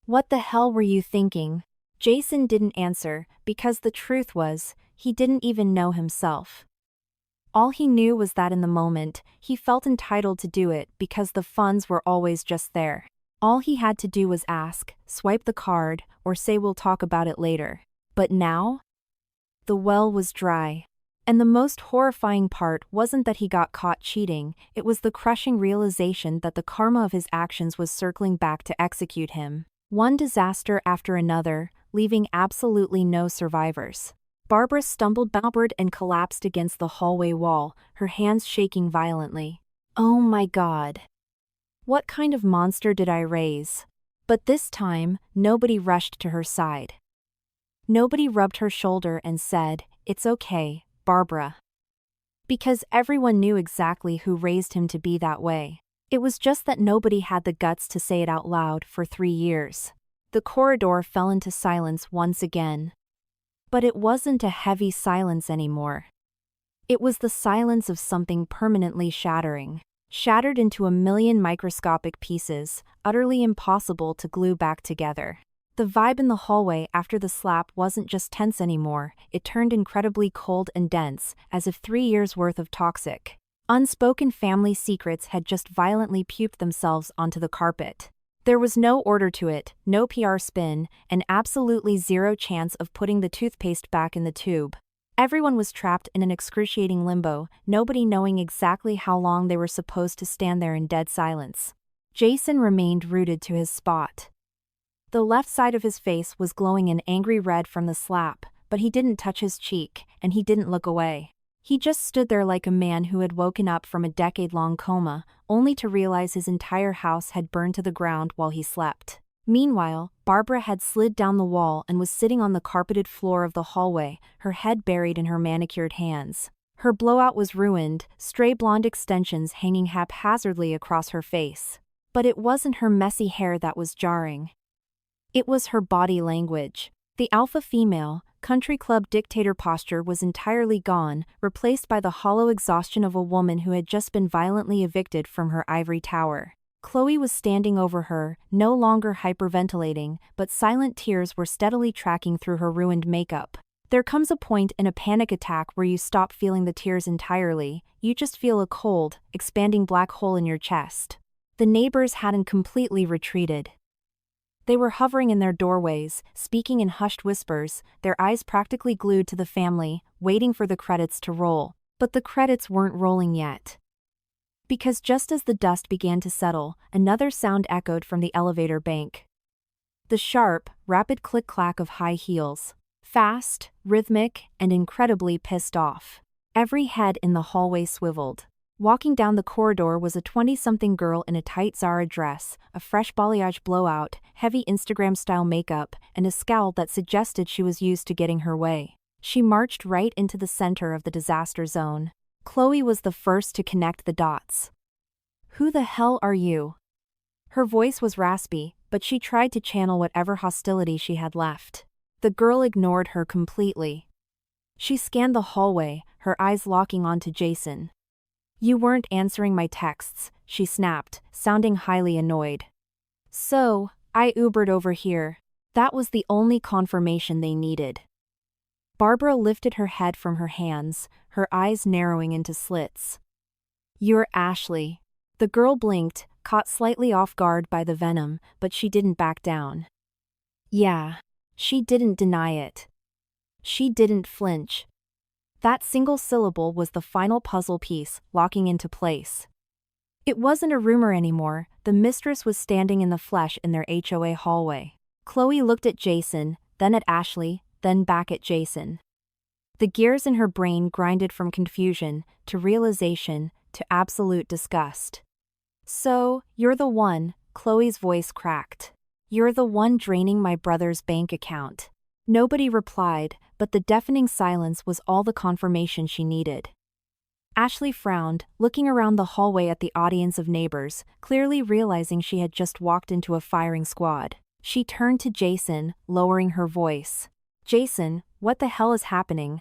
What the hell were you thinking? Jason didn't answer, because the truth was, he didn't even know himself. All he knew was that in the moment, he felt entitled to do it because the funds were always just there. All he had to do was ask, swipe the card, or say we'll talk about it later. But now? The well was dry. And the most horrifying part wasn't that he got caught cheating, it was the crushing realization that the karma of his actions was circling back to execute him. One disaster after another, leaving absolutely no survivors. Barbara stumbled backward and collapsed against the hallway wall, her hands shaking violently. Oh my God. What kind of monster did I raise? But this time, nobody rushed to her side. Nobody rubbed her shoulder and said, "It's okay, Barbara." Because everyone knew exactly who raised him to be that way. It was just that nobody had the guts to say it out loud for 3 years. The corridor fell into silence once again. But it wasn't a heavy silence anymore. It was the silence of something permanently shattering. Shattered into a million microscopic pieces, utterly impossible to glue back together. The vibe in the hallway after the slap wasn't just tense anymore, it turned incredibly cold and dense, as if 3 years' worth of toxic, unspoken family secrets had just violently puked themselves onto the carpet. There was no order to it, no PR spin, and absolutely zero chance of putting the toothpaste back in the tube. Everyone was trapped in an excruciating limbo, nobody knowing exactly how long they were supposed to stand there in dead silence. Jason remained rooted to his spot. The left side of his face was glowing an angry red from the slap, but he didn't touch his cheek, and he didn't look away. He just stood there like a man who had woken up from a decade-long coma, only to realize his entire house had burned to the ground while he slept. Meanwhile, Barbara had slid down the wall and was sitting on the carpeted floor of the hallway, her head buried in her manicured hands. Her blowout was ruined, stray blonde extensions hanging haphazardly across her face. But it wasn't her messy hair that was jarring. It was her body language. The alpha female, country club dictator posture was entirely gone, replaced by the hollow exhaustion of a woman who had just been violently evicted from her ivory tower. Chloe was standing over her, no longer hyperventilating, but silent tears were steadily tracking through her ruined makeup. There comes a point in a panic attack where you stop feeling the tears entirely, you just feel a cold, expanding black hole in your chest. The neighbors hadn't completely retreated. They were hovering in their doorways, speaking in hushed whispers, their eyes practically glued to the family, waiting for the credits to roll. But the credits weren't rolling yet. Because just as the dust began to settle, another sound echoed from the elevator bank. The sharp, rapid click-clack of high heels. Fast, rhythmic, and incredibly pissed off. Every head in the hallway swiveled. Walking down the corridor was a 20-something girl in a tight Zara dress, a fresh balayage blowout, heavy Instagram-style makeup, and a scowl that suggested she was used to getting her way. She marched right into the center of the disaster zone. Chloe was the first to connect the dots. "Who the hell are you?" Her voice was raspy, but she tried to channel whatever hostility she had left. The girl ignored her completely. She scanned the hallway, her eyes locking onto Jason. "You weren't answering my texts," she snapped, sounding highly annoyed. "So, I Ubered over here." That was the only confirmation they needed. Barbara lifted her head from her hands, her eyes narrowing into slits. "You're Ashley." The girl blinked, caught slightly off guard by the venom, but she didn't back down. Yeah. She didn't deny it. She didn't flinch. That single syllable was the final puzzle piece, locking into place. It wasn't a rumor anymore, the mistress was standing in the flesh in their HOA hallway. Chloe looked at Jason, then at Ashley, then back at Jason. The gears in her brain grinded from confusion, to realization, to absolute disgust. "So, you're the one," Chloe's voice cracked. "You're the one draining my brother's bank account." Nobody replied, but the deafening silence was all the confirmation she needed. Ashley frowned, looking around the hallway at the audience of neighbors, clearly realizing she had just walked into a firing squad. She turned to Jason, lowering her voice. "Jason, what the hell is happening?"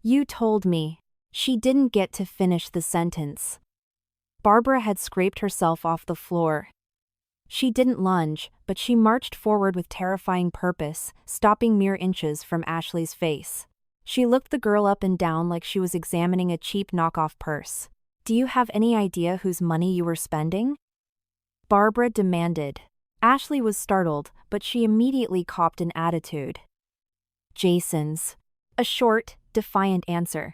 "You told me." She didn't get to finish the sentence. Barbara had scraped herself off the floor. She didn't lunge, but she marched forward with terrifying purpose, stopping mere inches from Ashley's face. She looked the girl up and down like she was examining a cheap knockoff purse. "Do you have any idea whose money you were spending?" Barbara demanded. Ashley was startled, but she immediately copped an attitude. "Jason's." A short, defiant answer.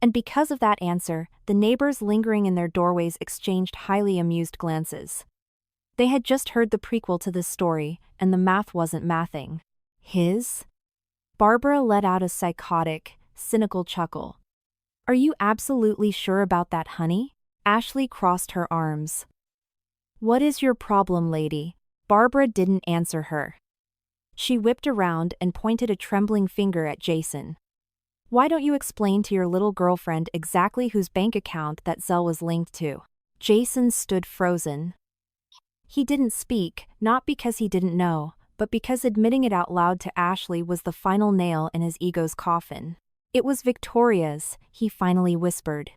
And because of that answer, the neighbors lingering in their doorways exchanged highly amused glances. They had just heard the prequel to this story, and the math wasn't mathing. "His?" Barbara let out a psychotic, cynical chuckle. "Are you absolutely sure about that, honey?" Ashley crossed her arms. "What is your problem, lady?" Barbara didn't answer her. She whipped around and pointed a trembling finger at Jason. "Why don't you explain to your little girlfriend exactly whose bank account that Zelle was linked to?" Jason stood frozen. He didn't speak, not because he didn't know, but because admitting it out loud to Ashley was the final nail in his ego's coffin. "It was Victoria's," he finally whispered.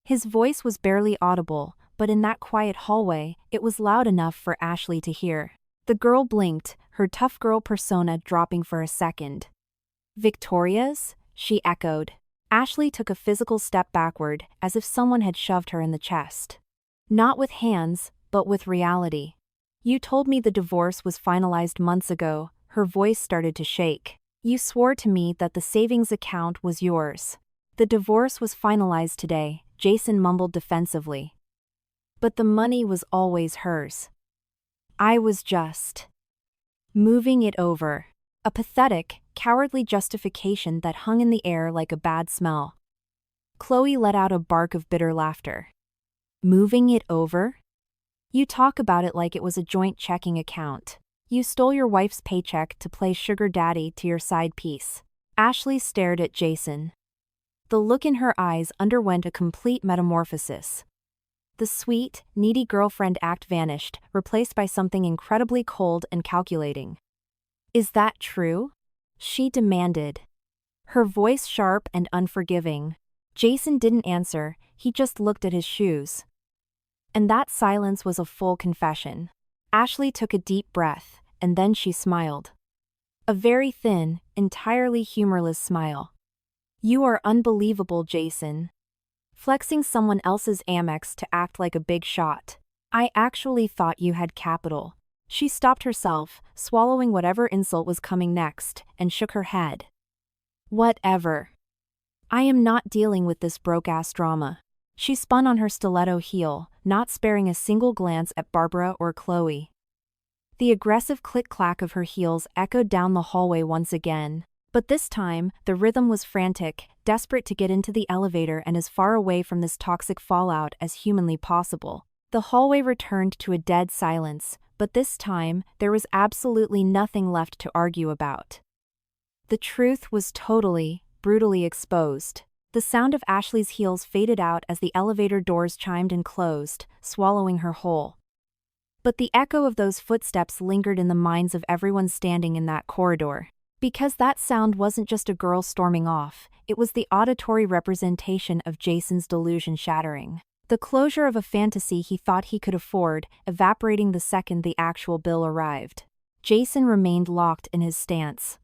His voice was barely audible, but in that quiet hallway, it was loud enough for Ashley to hear. The girl blinked, her tough girl persona dropping for a second. "Victoria's?" she echoed. Ashley took a physical step backward, as if someone had shoved her in the chest. "Not with hands, but with reality. You told me the divorce was finalized months ago." Her voice started to shake. "You swore to me that the savings account was yours." "The divorce was finalized today," Jason mumbled defensively. "But the money was always hers. I was just moving it over." A pathetic, cowardly justification that hung in the air like a bad smell. Chloe let out a bark of bitter laughter. "Moving it over? You talk about it like it was a joint checking account. You stole your wife's paycheck to play sugar daddy to your side piece." Ashley stared at Jason. The look in her eyes underwent a complete metamorphosis. The sweet, needy girlfriend act vanished, replaced by something incredibly cold and calculating. "Is that true?" she demanded, her voice sharp and unforgiving. Jason didn't answer, he just looked at his shoes. And that silence was a full confession. Ashley took a deep breath, and then she smiled. A very thin, entirely humorless smile. You are unbelievable, Jason. Flexing someone else's Amex to act like a big shot. I actually thought you had capital. She stopped herself, swallowing whatever insult was coming next, and shook her head. Whatever. I am not dealing with this broke-ass drama. She spun on her stiletto heel, not sparing a single glance at Barbara or Chloe. The aggressive click-clack of her heels echoed down the hallway once again. But this time, the rhythm was frantic, desperate to get into the elevator and as far away from this toxic fallout as humanly possible. The hallway returned to a dead silence, but this time, there was absolutely nothing left to argue about. The truth was totally, brutally exposed. The sound of Ashley's heels faded out as the elevator doors chimed and closed, swallowing her whole. But the echo of those footsteps lingered in the minds of everyone standing in that corridor. Because that sound wasn't just a girl storming off, it was the auditory representation of Jason's delusion shattering. The closure of a fantasy he thought he could afford, evaporating the second the actual bill arrived. Jason remained locked in his stance.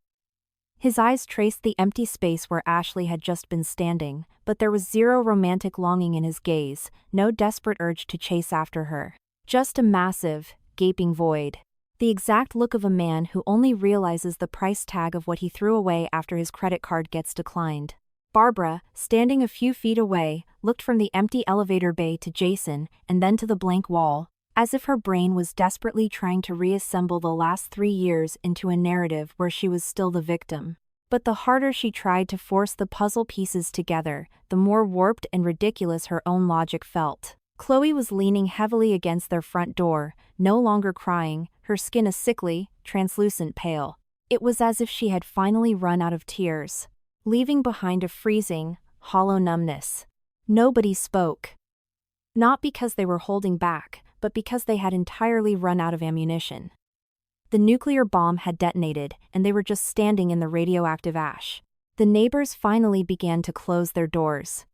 His eyes traced the empty space where Ashley had just been standing, but there was zero romantic longing in his gaze, no desperate urge to chase after her. Just a massive, gaping void. The exact look of a man who only realizes the price tag of what he threw away after his credit card gets declined. Barbara, standing a few feet away, looked from the empty elevator bay to Jason and then to the blank wall, as if her brain was desperately trying to reassemble the last 3 years into a narrative where she was still the victim. But the harder she tried to force the puzzle pieces together, the more warped and ridiculous her own logic felt. Chloe was leaning heavily against their front door, no longer crying, her skin a sickly, translucent pale. It was as if she had finally run out of tears, leaving behind a freezing, hollow numbness. Nobody spoke. Not because they were holding back, but because they had entirely run out of ammunition. The nuclear bomb had detonated, and they were just standing in the radioactive ash. The neighbors finally began to close their doors.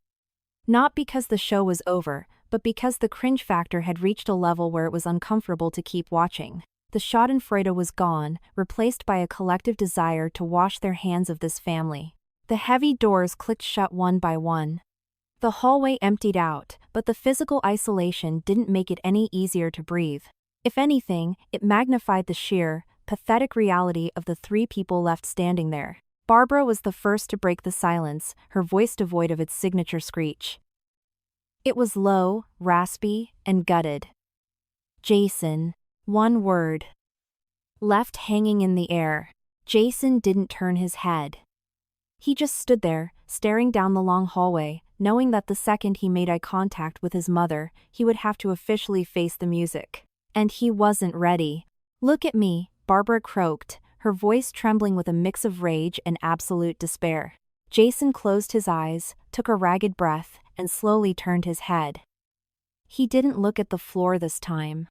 Not because the show was over, but because the cringe factor had reached a level where it was uncomfortable to keep watching. The schadenfreude was gone, replaced by a collective desire to wash their hands of this family. The heavy doors clicked shut one by one. The hallway emptied out, but the physical isolation didn't make it any easier to breathe. If anything, it magnified the sheer, pathetic reality of the 3 people left standing there. Barbara was the first to break the silence, her voice devoid of its signature screech. It was low, raspy, and gutted. Jason. One word. Left hanging in the air. Jason didn't turn his head. He just stood there, staring down the long hallway, knowing that the second he made eye contact with his mother, he would have to officially face the music. And he wasn't ready. Look at me, Barbara croaked, her voice trembling with a mix of rage and absolute despair. Jason closed his eyes, took a ragged breath, and slowly turned his head. He didn't look at the floor this time.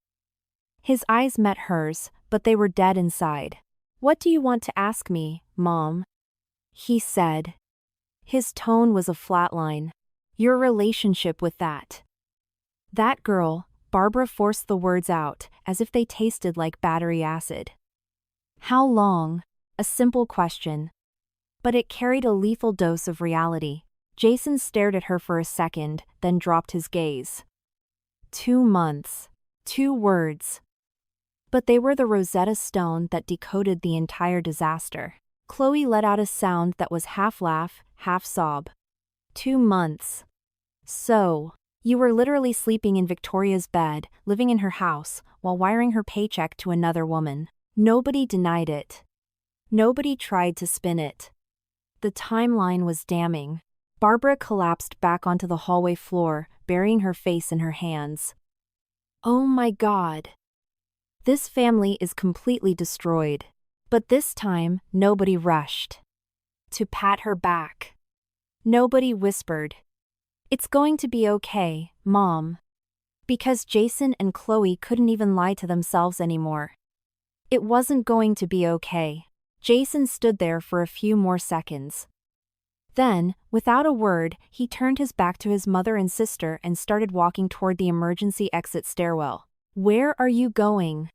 His eyes met hers, but they were dead inside. What do you want to ask me, Mom? He said. His tone was a flatline. Your relationship with that girl. Barbara forced the words out, as if they tasted like battery acid. How long? A simple question. But it carried a lethal dose of reality. Jason stared at her for a second, then dropped his gaze. 2 months. 2 words. But they were the Rosetta Stone that decoded the entire disaster. Chloe let out a sound that was half laugh, half sob. 2 months. So, you were literally sleeping in Victoria's bed, living in her house, while wiring her paycheck to another woman. Nobody denied it. Nobody tried to spin it. The timeline was damning. Barbara collapsed back onto the hallway floor, burying her face in her hands. Oh my God. This family is completely destroyed. But this time, nobody rushed to pat her back. Nobody whispered, "It's going to be okay, Mom." Because Jason and Chloe couldn't even lie to themselves anymore. It wasn't going to be okay. Jason stood there for a few more seconds. Then, without a word, he turned his back to his mother and sister and started walking toward the emergency exit stairwell. "Where are you going?"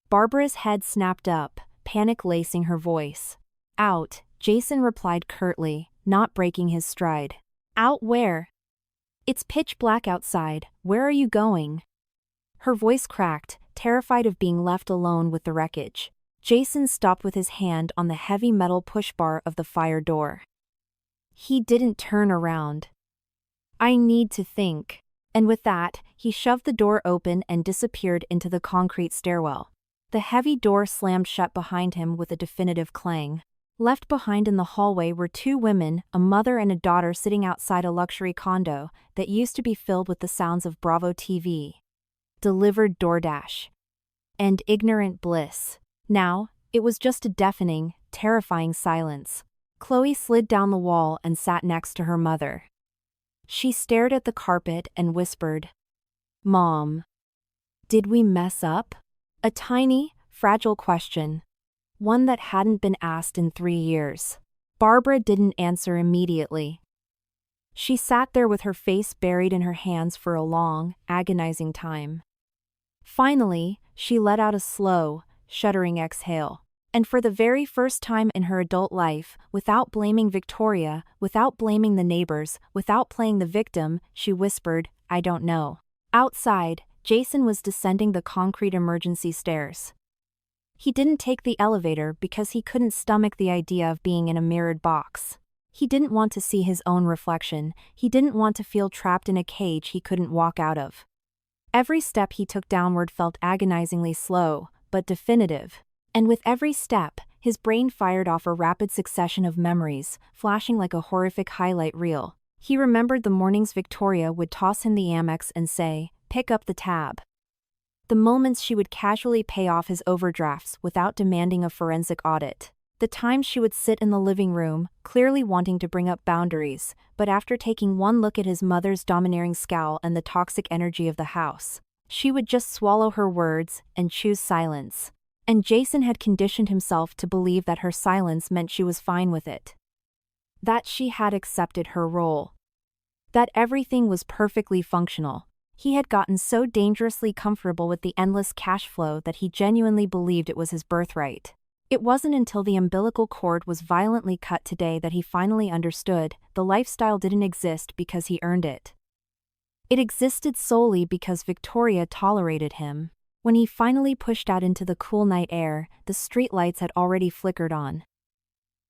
Barbara's head snapped up, panic lacing her voice. "Out," Jason replied curtly, not breaking his stride. "Out where?" "It's pitch black outside, where are you going?" Her voice cracked, terrified of being left alone with the wreckage. Jason stopped with his hand on the heavy metal push bar of the fire door. He didn't turn around. "I need to think." And with that, he shoved the door open and disappeared into the concrete stairwell. The heavy door slammed shut behind him with a definitive clang. Left behind in the hallway were two women, a mother and a daughter sitting outside a luxury condo that used to be filled with the sounds of Bravo TV. Delivered DoorDash. And ignorant bliss. Now, it was just a deafening, terrifying silence. Chloe slid down the wall and sat next to her mother. She stared at the carpet and whispered, "Mom, did we mess up?" A tiny, fragile question. One that hadn't been asked in 3 years. Barbara didn't answer immediately. She sat there with her face buried in her hands for a long, agonizing time. Finally, she let out a slow, shuddering exhale. And for the very first time in her adult life, without blaming Victoria, without blaming the neighbors, without playing the victim, she whispered, "I don't know." Outside, Jason was descending the concrete emergency stairs. He didn't take the elevator because he couldn't stomach the idea of being in a mirrored box. He didn't want to see his own reflection, he didn't want to feel trapped in a cage he couldn't walk out of. Every step he took downward felt agonizingly slow, but definitive. And with every step, his brain fired off a rapid succession of memories, flashing like a horrific highlight reel. He remembered the mornings Victoria would toss him the Amex and say, "Pick up the tab." The moments she would casually pay off his overdrafts without demanding a forensic audit. The times she would sit in the living room, clearly wanting to bring up boundaries, but after taking one look at his mother's domineering scowl and the toxic energy of the house, she would just swallow her words and choose silence. And Jason had conditioned himself to believe that her silence meant she was fine with it. That she had accepted her role. That everything was perfectly functional. He had gotten so dangerously comfortable with the endless cash flow that he genuinely believed it was his birthright. It wasn't until the umbilical cord was violently cut today that he finally understood the lifestyle didn't exist because he earned it. It existed solely because Victoria tolerated him. When he finally pushed out into the cool night air, the street lights had already flickered on.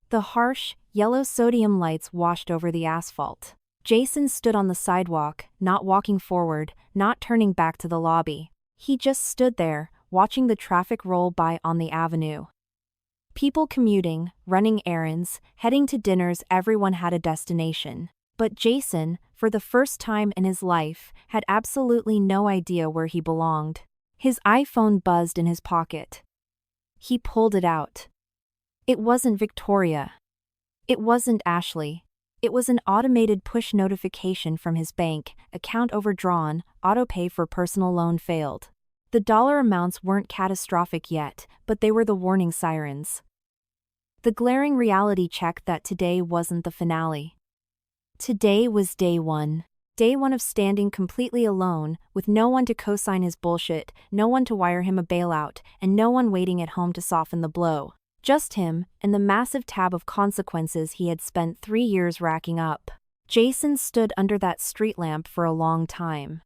The harsh, yellow sodium lights washed over the asphalt. Jason stood on the sidewalk, not walking forward, not turning back to the lobby. He just stood there, watching the traffic roll by on the avenue. People commuting, running errands, heading to dinners, everyone had a destination. But Jason, for the first time in his life, had absolutely no idea where he belonged. His iPhone buzzed in his pocket. He pulled it out. It wasn't Victoria. It wasn't Ashley. It was an automated push notification from his bank, account overdrawn, autopay for personal loan failed. The dollar amounts weren't catastrophic yet, but they were the warning sirens. The glaring reality check that today wasn't the finale. Today was day one. Day one of standing completely alone, with no one to co-sign his bullshit, no one to wire him a bailout, and no one waiting at home to soften the blow. Just him, and the massive tab of consequences he had spent 3 years racking up. Jason stood under that street lamp for a long time.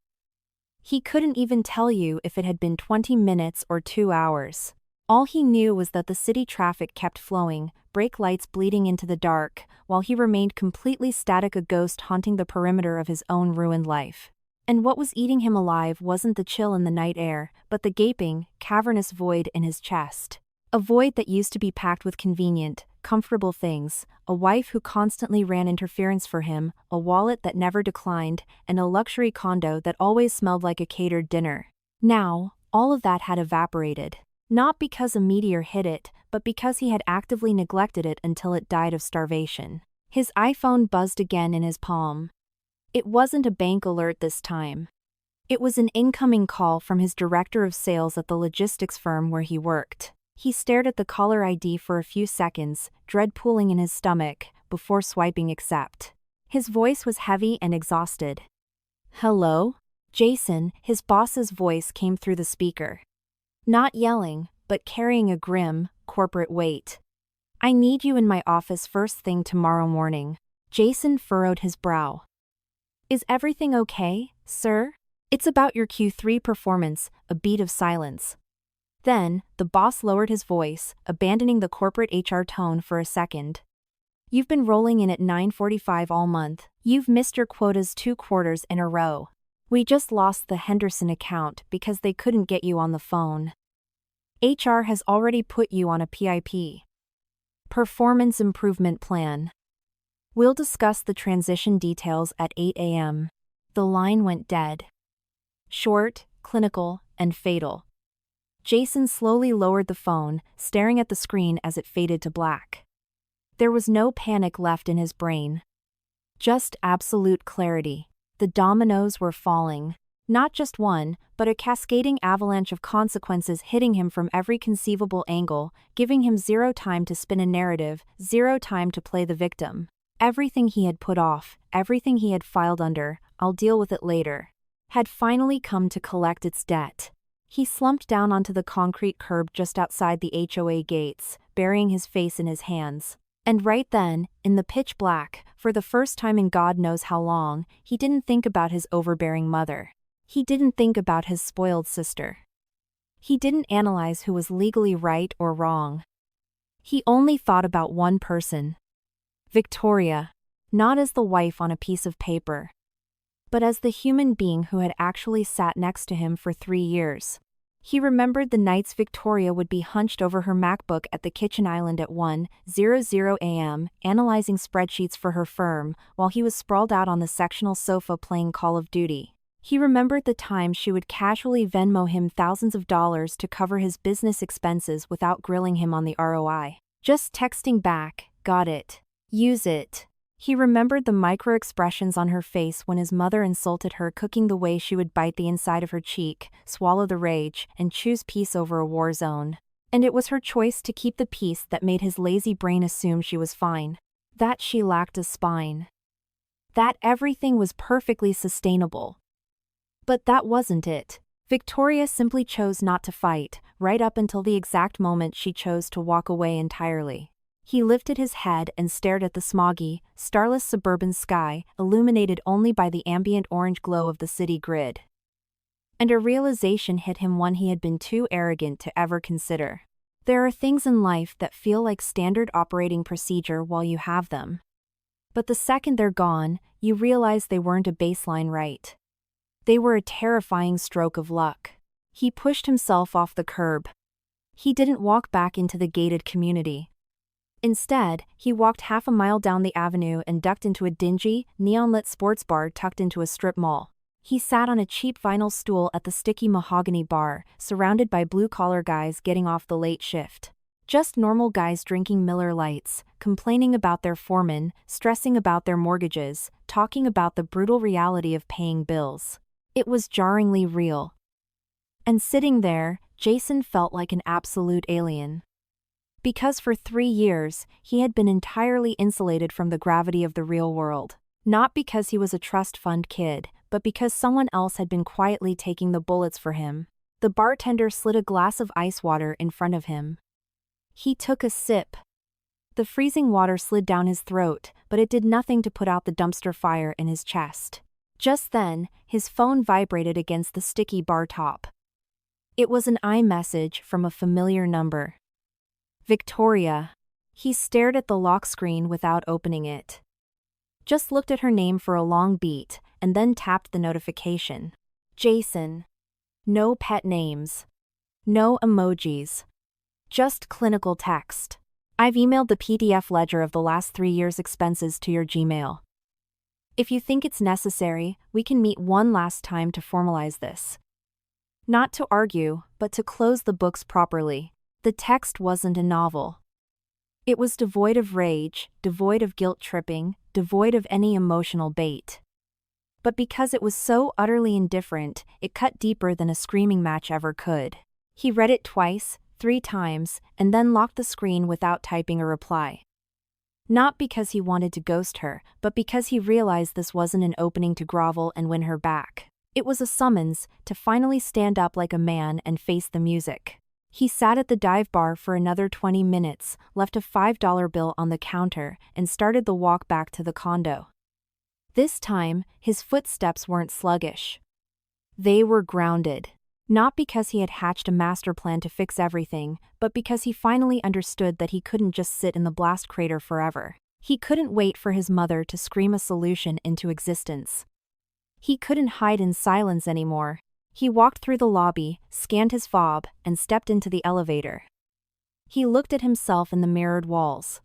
He couldn't even tell you if it had been 20 minutes or 2 hours. All he knew was that the city traffic kept flowing, brake lights bleeding into the dark, while he remained completely static, a ghost haunting the perimeter of his own ruined life. And what was eating him alive wasn't the chill in the night air, but the gaping, cavernous void in his chest. A void that used to be packed with convenient, comfortable things, a wife who constantly ran interference for him, a wallet that never declined, and a luxury condo that always smelled like a catered dinner. Now, all of that had evaporated. Not because a meteor hit it, but because he had actively neglected it until it died of starvation. His iPhone buzzed again in his palm. It wasn't a bank alert this time. It was an incoming call from his director of sales at the logistics firm where he worked. He stared at the caller ID for a few seconds, dread pooling in his stomach, before swiping accept. His voice was heavy and exhausted. "Hello?" Jason, his boss's voice came through the speaker. Not yelling, but carrying a grim, corporate weight. "I need you in my office first thing tomorrow morning." Jason furrowed his brow. "Is everything okay, sir?" "It's about your Q3 performance." A beat of silence. Then, the boss lowered his voice, abandoning the corporate HR tone for a second. "You've been rolling in at 9:45 all month. You've missed your quotas 2 quarters in a row. We just lost the Henderson account because they couldn't get you on the phone. HR has already put you on a PIP. Performance Improvement Plan. We'll discuss the transition details at 8 a.m. The line went dead. Short, clinical, and fatal. Jason slowly lowered the phone, staring at the screen as it faded to black. There was no panic left in his brain. Just absolute clarity. The dominoes were falling. Not just one, but a cascading avalanche of consequences hitting him from every conceivable angle, giving him zero time to spin a narrative, zero time to play the victim. Everything he had put off, everything he had filed under, "I'll deal with it later," had finally come to collect its debt. He slumped down onto the concrete curb just outside the HOA gates, burying his face in his hands. And right then, in the pitch black, for the first time in God knows how long, he didn't think about his overbearing mother. He didn't think about his spoiled sister. He didn't analyze who was legally right or wrong. He only thought about one person. Victoria. Not as the wife on a piece of paper, but as the human being who had actually sat next to him for 3 years. He remembered the nights Victoria would be hunched over her MacBook at the kitchen island at 1:00 a.m., analyzing spreadsheets for her firm, while he was sprawled out on the sectional sofa playing Call of Duty. He remembered the times she would casually Venmo him thousands of dollars to cover his business expenses without grilling him on the ROI. Just texting back, "Got it. Use it." He remembered the micro-expressions on her face when his mother insulted her, cooking the way she would bite the inside of her cheek, swallow the rage, and choose peace over a war zone. And it was her choice to keep the peace that made his lazy brain assume she was fine. That she lacked a spine. That everything was perfectly sustainable. But that wasn't it. Victoria simply chose not to fight, right up until the exact moment she chose to walk away entirely. He lifted his head and stared at the smoggy, starless suburban sky, illuminated only by the ambient orange glow of the city grid. And a realization hit him, one he had been too arrogant to ever consider. There are things in life that feel like standard operating procedure while you have them. But the second they're gone, you realize they weren't a baseline right. They were a terrifying stroke of luck. He pushed himself off the curb. He didn't walk back into the gated community. Instead, he walked half a mile down the avenue and ducked into a dingy, neon-lit sports bar tucked into a strip mall. He sat on a cheap vinyl stool at the sticky mahogany bar, surrounded by blue-collar guys getting off the late shift. Just normal guys drinking Miller Lights, complaining about their foreman, stressing about their mortgages, talking about the brutal reality of paying bills. It was jarringly real. And sitting there, Jason felt like an absolute alien. Because for 3 years, he had been entirely insulated from the gravity of the real world. Not because he was a trust fund kid, but because someone else had been quietly taking the bullets for him. The bartender slid a glass of ice water in front of him. He took a sip. The freezing water slid down his throat, but it did nothing to put out the dumpster fire in his chest. Just then, his phone vibrated against the sticky bar top. It was an iMessage from a familiar number. Victoria. He stared at the lock screen without opening it. Just looked at her name for a long beat, and then tapped the notification. Jason. No pet names. No emojis. Just clinical text. I've emailed the PDF ledger of the last 3 years' expenses to your Gmail. If you think it's necessary, we can meet one last time to formalize this. Not to argue, but to close the books properly. The text wasn't a novel. It was devoid of rage, devoid of guilt-tripping, devoid of any emotional bait. But because it was so utterly indifferent, it cut deeper than a screaming match ever could. He read it twice, 3 times, and then locked the screen without typing a reply. Not because he wanted to ghost her, but because he realized this wasn't an opening to grovel and win her back. It was a summons to finally stand up like a man and face the music. He sat at the dive bar for another 20 minutes, left a $5 bill on the counter, and started the walk back to the condo. This time, his footsteps weren't sluggish. They were grounded. Not because he had hatched a master plan to fix everything, but because he finally understood that he couldn't just sit in the blast crater forever. He couldn't wait for his mother to scream a solution into existence. He couldn't hide in silence anymore. He walked through the lobby, scanned his fob, and stepped into the elevator. He looked at himself in the mirrored walls.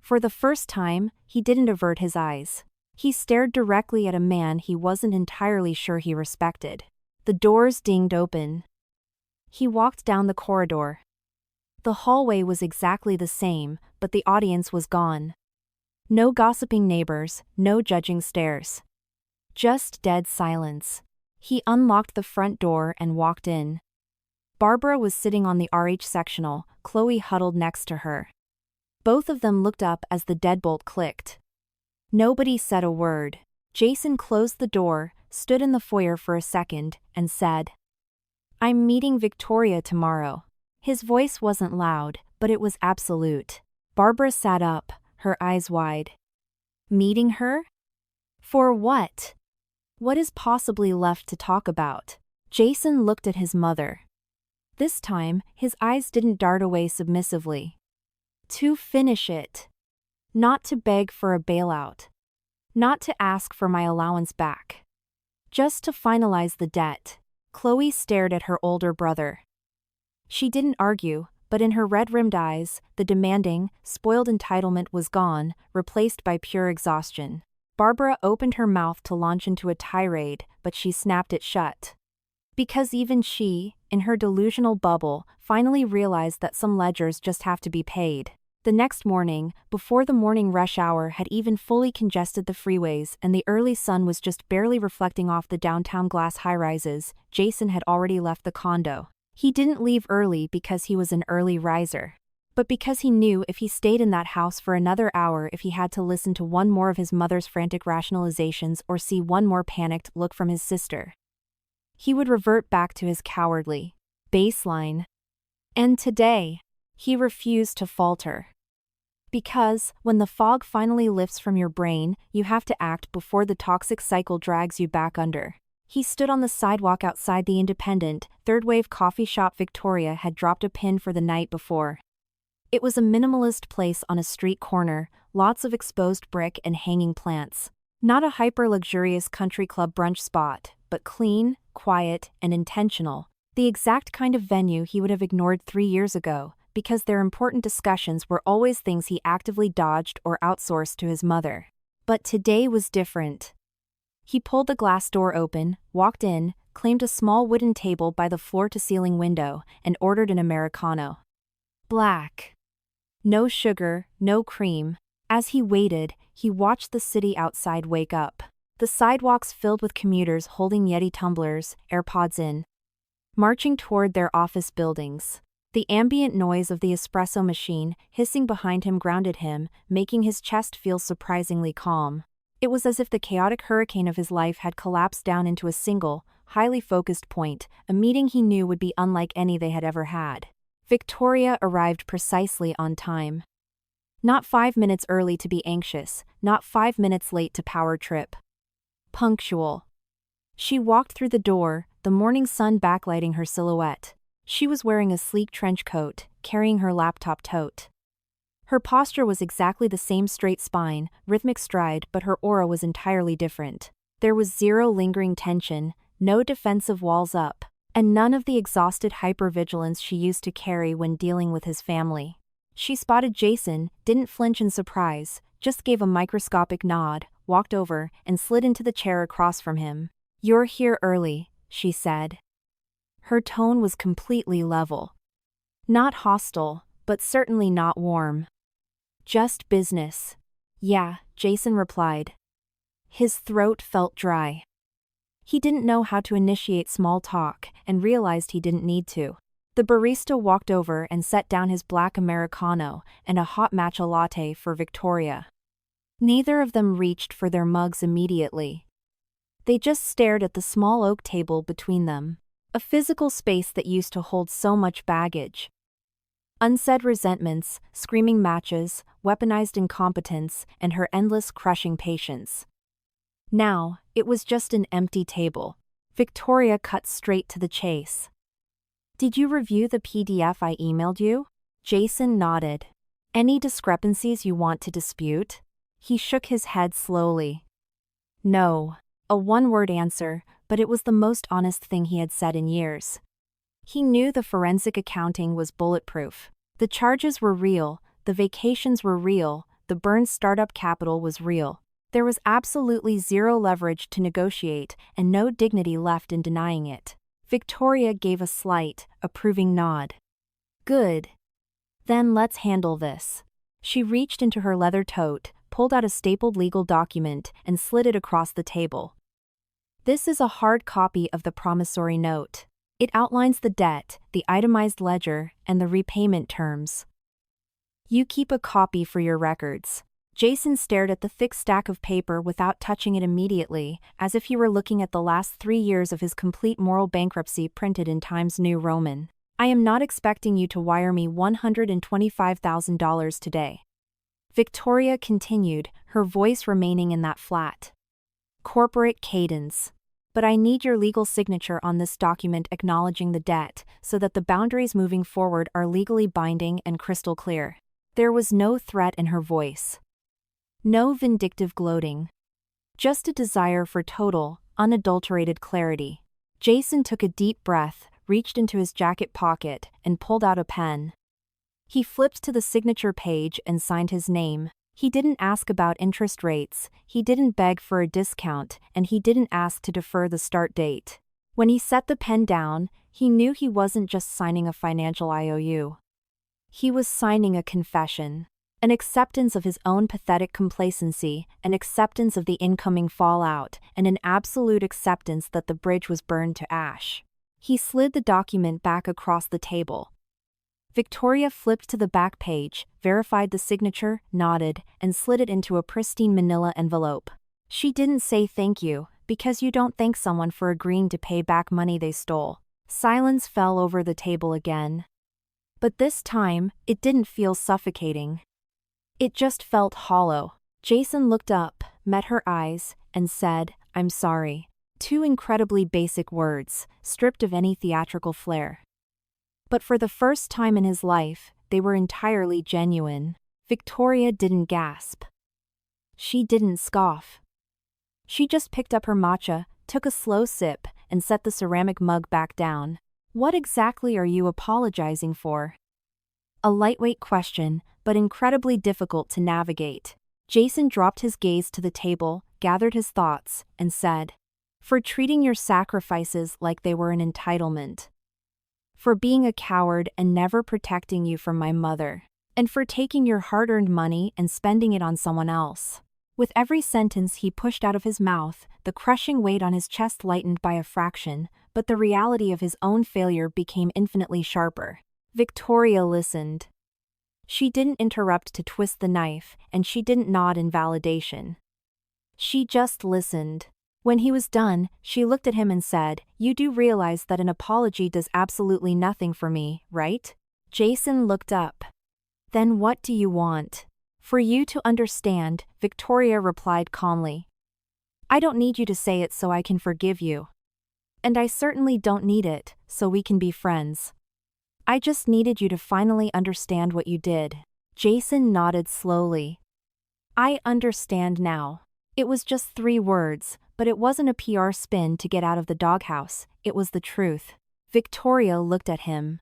For the first time, he didn't avert his eyes. He stared directly at a man he wasn't entirely sure he respected. The doors dinged open. He walked down the corridor. The hallway was exactly the same, but the audience was gone. No gossiping neighbors, no judging stares. Just dead silence. He unlocked the front door and walked in. Barbara was sitting on the RH sectional, Chloe huddled next to her. Both of them looked up as the deadbolt clicked. Nobody said a word. Jason closed the door, stood in the foyer for a second, and said, "I'm meeting Victoria tomorrow." His voice wasn't loud, but it was absolute. Barbara sat up, her eyes wide. Meeting her? For what? What is possibly left to talk about? Jason looked at his mother. This time, his eyes didn't dart away submissively. To finish it. Not to beg for a bailout. Not to ask for my allowance back. Just to finalize the debt. Chloe stared at her older brother. She didn't argue, but in her red-rimmed eyes, the demanding, spoiled entitlement was gone, replaced by pure exhaustion. Barbara opened her mouth to launch into a tirade, but she snapped it shut. Because even she, in her delusional bubble, finally realized that some ledgers just have to be paid. The next morning, before the morning rush hour had even fully congested the freeways and the early sun was just barely reflecting off the downtown glass high-rises, Jason had already left the condo. He didn't leave early because he was an early riser, but because he knew if he stayed in that house for another hour, if he had to listen to one more of his mother's frantic rationalizations or see one more panicked look from his sister, he would revert back to his cowardly baseline. And today, he refused to falter. Because, when the fog finally lifts from your brain, you have to act before the toxic cycle drags you back under. He stood on the sidewalk outside the independent, third-wave coffee shop Victoria had dropped a pin for the night before. It was a minimalist place on a street corner, lots of exposed brick and hanging plants. Not a hyper-luxurious country club brunch spot, but clean, quiet, and intentional. The exact kind of venue he would have ignored 3 years ago, because their important discussions were always things he actively dodged or outsourced to his mother. But today was different. He pulled the glass door open, walked in, claimed a small wooden table by the floor-to-ceiling window, and ordered an Americano. Black. No sugar, no cream. As he waited, he watched the city outside wake up. The sidewalks filled with commuters holding Yeti tumblers, AirPods in, marching toward their office buildings. The ambient noise of the espresso machine, hissing behind him, grounded him, making his chest feel surprisingly calm. It was as if the chaotic hurricane of his life had collapsed down into a single, highly focused point, a meeting he knew would be unlike any they had ever had. Victoria arrived precisely on time. Not 5 minutes early to be anxious, not 5 minutes late to power trip. Punctual. She walked through the door, the morning sun backlighting her silhouette. She was wearing a sleek trench coat, carrying her laptop tote. Her posture was exactly the same, straight spine, rhythmic stride, but her aura was entirely different. There was zero lingering tension, no defensive walls up, and none of the exhausted hypervigilance she used to carry when dealing with his family. She spotted Jason, didn't flinch in surprise, just gave a microscopic nod, walked over, and slid into the chair across from him. "You're here early," she said. Her tone was completely level. Not hostile, but certainly not warm. "Just business." "Yeah," Jason replied. His throat felt dry. He didn't know how to initiate small talk, and realized he didn't need to. The barista walked over and set down his black Americano and a hot matcha latte for Victoria. Neither of them reached for their mugs immediately. They just stared at the small oak table between them, a physical space that used to hold so much baggage. Unsaid resentments, screaming matches, weaponized incompetence, and her endless crushing patience. Now, it was just an empty table. Victoria cut straight to the chase. "Did you review the PDF I emailed you?" Jason nodded. "Any discrepancies you want to dispute?" He shook his head slowly. "No." A one-word answer, but it was the most honest thing he had said in years. He knew the forensic accounting was bulletproof. The charges were real, the vacations were real, the burned startup capital was real. There was absolutely zero leverage to negotiate and no dignity left in denying it. Victoria gave a slight, approving nod. "Good. Then let's handle this." She reached into her leather tote, pulled out a stapled legal document, and slid it across the table. "This is a hard copy of the promissory note. It outlines the debt, the itemized ledger, and the repayment terms. You keep a copy for your records." Jason stared at the thick stack of paper without touching it immediately, as if he were looking at the last 3 years of his complete moral bankruptcy printed in Times New Roman. "I am not expecting you to wire me $125,000 today." Victoria continued, her voice remaining in that flat, corporate cadence. "But I need your legal signature on this document acknowledging the debt, so that the boundaries moving forward are legally binding and crystal clear." There was no threat in her voice. No vindictive gloating. Just a desire for total, unadulterated clarity. Jason took a deep breath, reached into his jacket pocket, and pulled out a pen. He flipped to the signature page and signed his name. He didn't ask about interest rates, he didn't beg for a discount, and he didn't ask to defer the start date. When he set the pen down, he knew he wasn't just signing a financial IOU. He was signing a confession. An acceptance of his own pathetic complacency, an acceptance of the incoming fallout, and an absolute acceptance that the bridge was burned to ash. He slid the document back across the table. Victoria flipped to the back page, verified the signature, nodded, and slid it into a pristine manila envelope. She didn't say thank you, because you don't thank someone for agreeing to pay back money they stole. Silence fell over the table again. But this time, it didn't feel suffocating. It just felt hollow. Jason looked up, met her eyes, and said, "I'm sorry." 2 incredibly basic words, stripped of any theatrical flair. But for the first time in his life, they were entirely genuine. Victoria didn't gasp. She didn't scoff. She just picked up her matcha, took a slow sip, and set the ceramic mug back down. "What exactly are you apologizing for?" A lightweight question, but incredibly difficult to navigate. Jason dropped his gaze to the table, gathered his thoughts, and said, "For treating your sacrifices like they were an entitlement. For being a coward and never protecting you from my mother. And for taking your hard-earned money and spending it on someone else." With every sentence he pushed out of his mouth, the crushing weight on his chest lightened by a fraction, but the reality of his own failure became infinitely sharper. Victoria listened. She didn't interrupt to twist the knife, and she didn't nod in validation. She just listened. When he was done, she looked at him and said, "You do realize that an apology does absolutely nothing for me, right?" Jason looked up. "Then what do you want?" "For you to understand," Victoria replied calmly. "I don't need you to say it so I can forgive you. And I certainly don't need it, so we can be friends. I just needed you to finally understand what you did." Jason nodded slowly. "I understand now." It was just 3 words, but it wasn't a PR spin to get out of the doghouse, it was the truth. Victoria looked at him.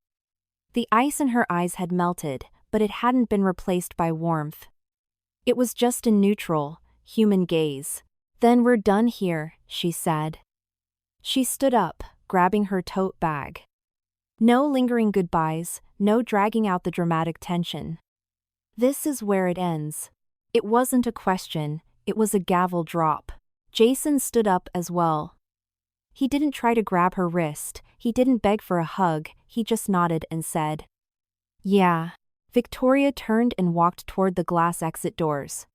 The ice in her eyes had melted, but it hadn't been replaced by warmth. It was just a neutral, human gaze. "Then we're done here," she said. She stood up, grabbing her tote bag. No lingering goodbyes, no dragging out the dramatic tension. This is where it ends. It wasn't a question, it was a gavel drop. Jason stood up as well. He didn't try to grab her wrist, he didn't beg for a hug, he just nodded and said, "Yeah." Victoria turned and walked toward the glass exit doors.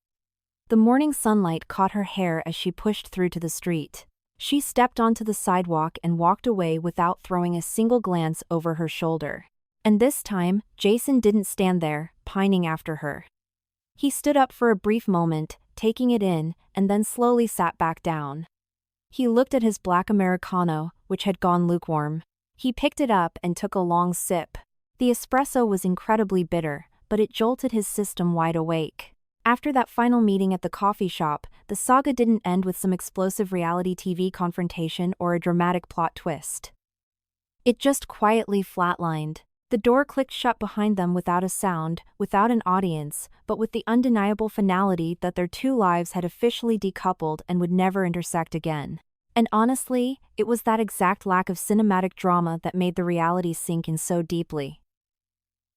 The morning sunlight caught her hair as she pushed through to the street. She stepped onto the sidewalk and walked away without throwing a single glance over her shoulder. And this time, Jason didn't stand there, pining after her. He stood up for a brief moment, taking it in, and then slowly sat back down. He looked at his black Americano, which had gone lukewarm. He picked it up and took a long sip. The espresso was incredibly bitter, but it jolted his system wide awake. After that final meeting at the coffee shop, the saga didn't end with some explosive reality TV confrontation or a dramatic plot twist. It just quietly flatlined. The door clicked shut behind them without a sound, without an audience, but with the undeniable finality that their two lives had officially decoupled and would never intersect again. And honestly, it was that exact lack of cinematic drama that made the reality sink in so deeply.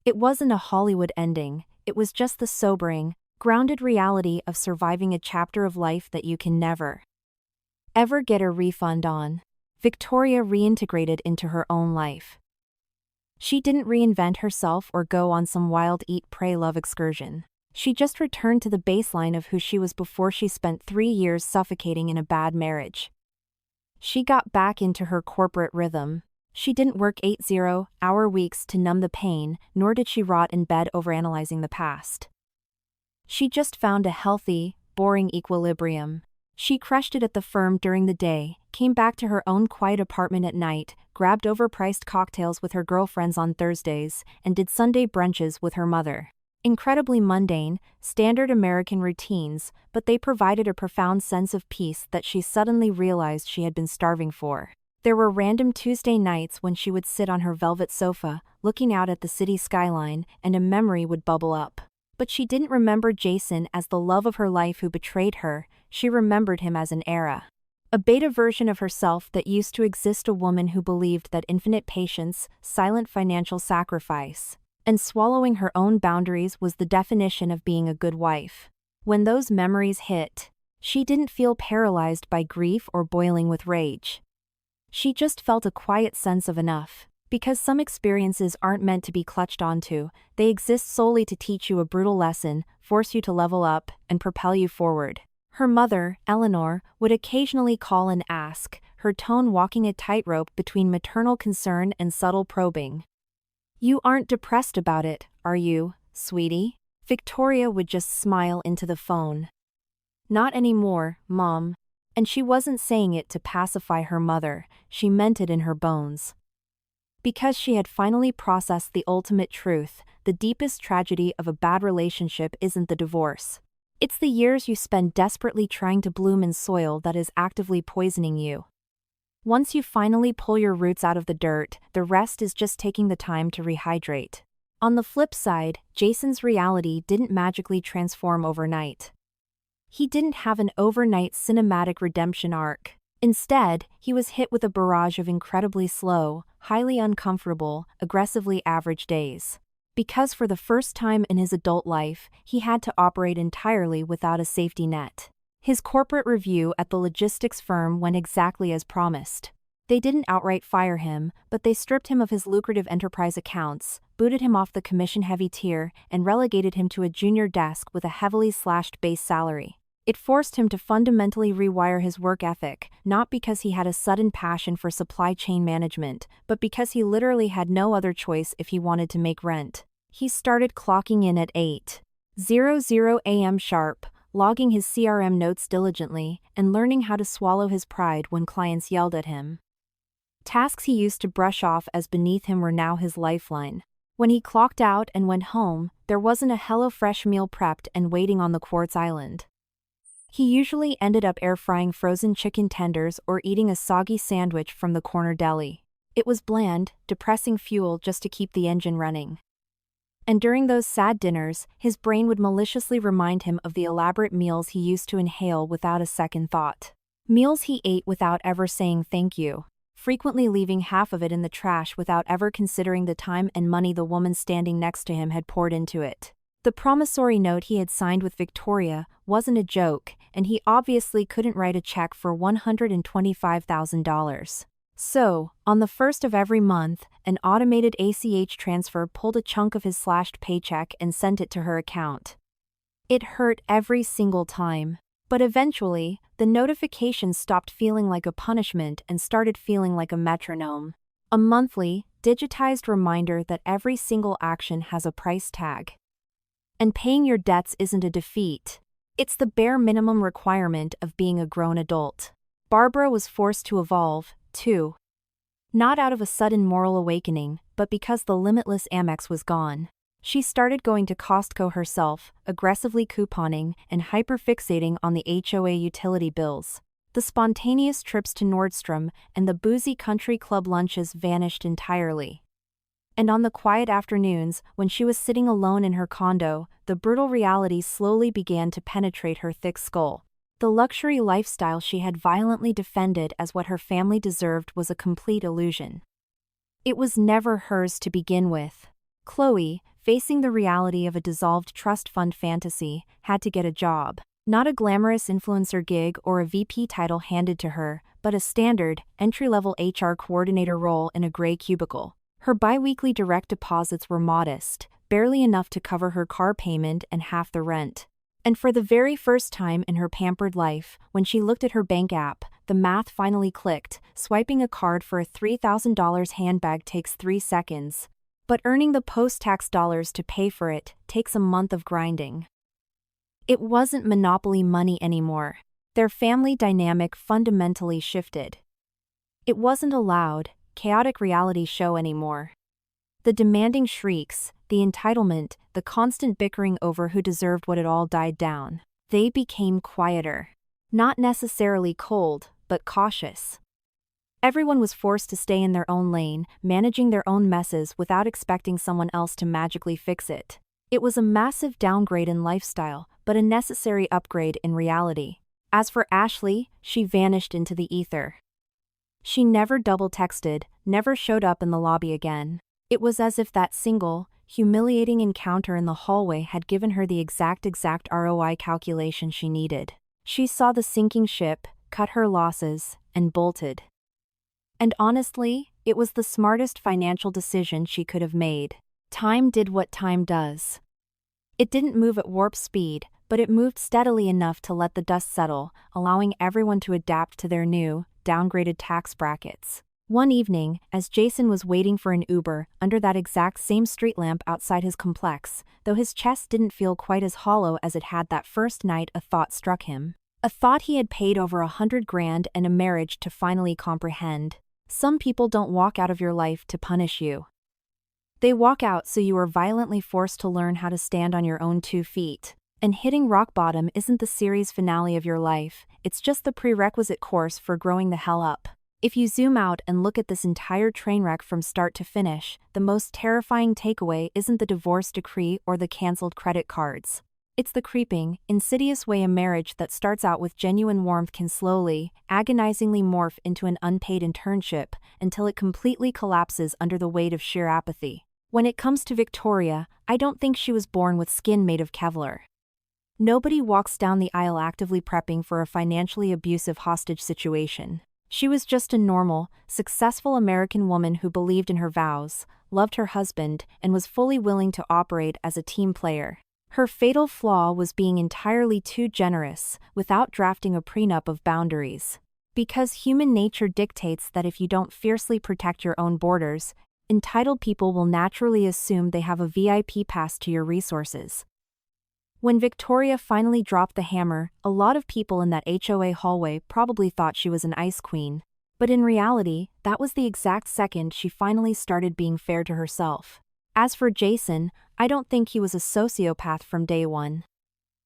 It wasn't a Hollywood ending, it was just the sobering, grounded reality of surviving a chapter of life that you can never, ever get a refund on. Victoria reintegrated into her own life. She didn't reinvent herself or go on some wild eat-pray-love excursion. She just returned to the baseline of who she was before she spent 3 years suffocating in a bad marriage. She got back into her corporate rhythm. She didn't work 80-hour weeks to numb the pain, nor did she rot in bed overanalyzing the past. She just found a healthy, boring equilibrium. She crushed it at the firm during the day, came back to her own quiet apartment at night, grabbed overpriced cocktails with her girlfriends on Thursdays, and did Sunday brunches with her mother. Incredibly mundane, standard American routines, but they provided a profound sense of peace that she suddenly realized she had been starving for. There were random Tuesday nights when she would sit on her velvet sofa, looking out at the city skyline, and a memory would bubble up. But she didn't remember Jason as the love of her life who betrayed her, she remembered him as an era. A beta version of herself that used to exist, a woman who believed that infinite patience, silent financial sacrifice, and swallowing her own boundaries was the definition of being a good wife. When those memories hit, she didn't feel paralyzed by grief or boiling with rage. She just felt a quiet sense of enough. Because some experiences aren't meant to be clutched onto, they exist solely to teach you a brutal lesson, force you to level up, and propel you forward. Her mother, Eleanor, would occasionally call and ask, her tone walking a tightrope between maternal concern and subtle probing. "You aren't depressed about it, are you, sweetie?" Victoria would just smile into the phone. "Not anymore, Mom." And she wasn't saying it to pacify her mother, she meant it in her bones. Because she had finally processed the ultimate truth, the deepest tragedy of a bad relationship isn't the divorce. It's the years you spend desperately trying to bloom in soil that is actively poisoning you. Once you finally pull your roots out of the dirt, the rest is just taking the time to rehydrate. On the flip side, Jason's reality didn't magically transform overnight. He didn't have an overnight cinematic redemption arc. Instead, he was hit with a barrage of incredibly slow, highly uncomfortable, aggressively average days. Because for the first time in his adult life, he had to operate entirely without a safety net. His corporate review at the logistics firm went exactly as promised. They didn't outright fire him, but they stripped him of his lucrative enterprise accounts, booted him off the commission-heavy tier, and relegated him to a junior desk with a heavily slashed base salary. It forced him to fundamentally rewire his work ethic, not because he had a sudden passion for supply chain management, but because he literally had no other choice if he wanted to make rent. He started clocking in at 8:00 a.m. sharp, logging his CRM notes diligently, and learning how to swallow his pride when clients yelled at him. Tasks he used to brush off as beneath him were now his lifeline. When he clocked out and went home, there wasn't a HelloFresh meal prepped and waiting on the quartz island. He usually ended up air-frying frozen chicken tenders or eating a soggy sandwich from the corner deli. It was bland, depressing fuel just to keep the engine running. And during those sad dinners, his brain would maliciously remind him of the elaborate meals he used to inhale without a second thought. Meals he ate without ever saying thank you, frequently leaving half of it in the trash without ever considering the time and money the woman standing next to him had poured into it. The promissory note he had signed with Victoria wasn't a joke, and he obviously couldn't write a check for $125,000. So, on the first of every month, an automated ACH transfer pulled a chunk of his slashed paycheck and sent it to her account. It hurt every single time. But eventually, the notification stopped feeling like a punishment and started feeling like a metronome. A monthly, digitized reminder that every single action has a price tag. And paying your debts isn't a defeat. It's the bare minimum requirement of being a grown adult. Barbara was forced to evolve, too. Not out of a sudden moral awakening, but because the limitless Amex was gone. She started going to Costco herself, aggressively couponing and hyperfixating on the HOA utility bills. The spontaneous trips to Nordstrom and the boozy country club lunches vanished entirely. And on the quiet afternoons, when she was sitting alone in her condo, the brutal reality slowly began to penetrate her thick skull. The luxury lifestyle she had violently defended as what her family deserved was a complete illusion. It was never hers to begin with. Chloe, facing the reality of a dissolved trust fund fantasy, had to get a job. Not a glamorous influencer gig or a VP title handed to her, but a standard, entry-level HR coordinator role in a gray cubicle. Her bi-weekly direct deposits were modest, barely enough to cover her car payment and half the rent. And for the very first time in her pampered life, when she looked at her bank app, the math finally clicked. Swiping a card for a $3,000 handbag takes 3 seconds. But earning the post-tax dollars to pay for it takes a month of grinding. It wasn't monopoly money anymore. Their family dynamic fundamentally shifted. It wasn't a loud, chaotic reality show anymore. The demanding shrieks, the entitlement, the constant bickering over who deserved what it all died down. They became quieter. Not necessarily cold, but cautious. Everyone was forced to stay in their own lane, managing their own messes without expecting someone else to magically fix it. It was a massive downgrade in lifestyle, but a necessary upgrade in reality. As for Ashley, she vanished into the ether. She never double-texted, never showed up in the lobby again. It was as if that single, humiliating encounter in the hallway had given her the exact ROI calculation she needed. She saw the sinking ship, cut her losses, and bolted. And honestly, it was the smartest financial decision she could have made. Time did what time does. It didn't move at warp speed, but it moved steadily enough to let the dust settle, allowing everyone to adapt to their new, downgraded tax brackets. One evening, as Jason was waiting for an Uber under that exact same street lamp outside his complex, though his chest didn't feel quite as hollow as it had that first night, a thought struck him. A thought he had paid over $100,000 and a marriage to finally comprehend. Some people don't walk out of your life to punish you. They walk out so you are violently forced to learn how to stand on your own 2 feet. And hitting rock bottom isn't the series finale of your life, it's just the prerequisite course for growing the hell up. If you zoom out and look at this entire train wreck from start to finish, the most terrifying takeaway isn't the divorce decree or the cancelled credit cards. It's the creeping, insidious way a marriage that starts out with genuine warmth can slowly, agonizingly morph into an unpaid internship until it completely collapses under the weight of sheer apathy. When it comes to Victoria, I don't think she was born with skin made of Kevlar. Nobody walks down the aisle actively prepping for a financially abusive hostage situation. She was just a normal, successful American woman who believed in her vows, loved her husband, and was fully willing to operate as a team player. Her fatal flaw was being entirely too generous, without drafting a prenup of boundaries. Because human nature dictates that if you don't fiercely protect your own borders, entitled people will naturally assume they have a VIP pass to your resources. When Victoria finally dropped the hammer, a lot of people in that HOA hallway probably thought she was an ice queen. But in reality, that was the exact second she finally started being fair to herself. As for Jason, I don't think he was a sociopath from day one.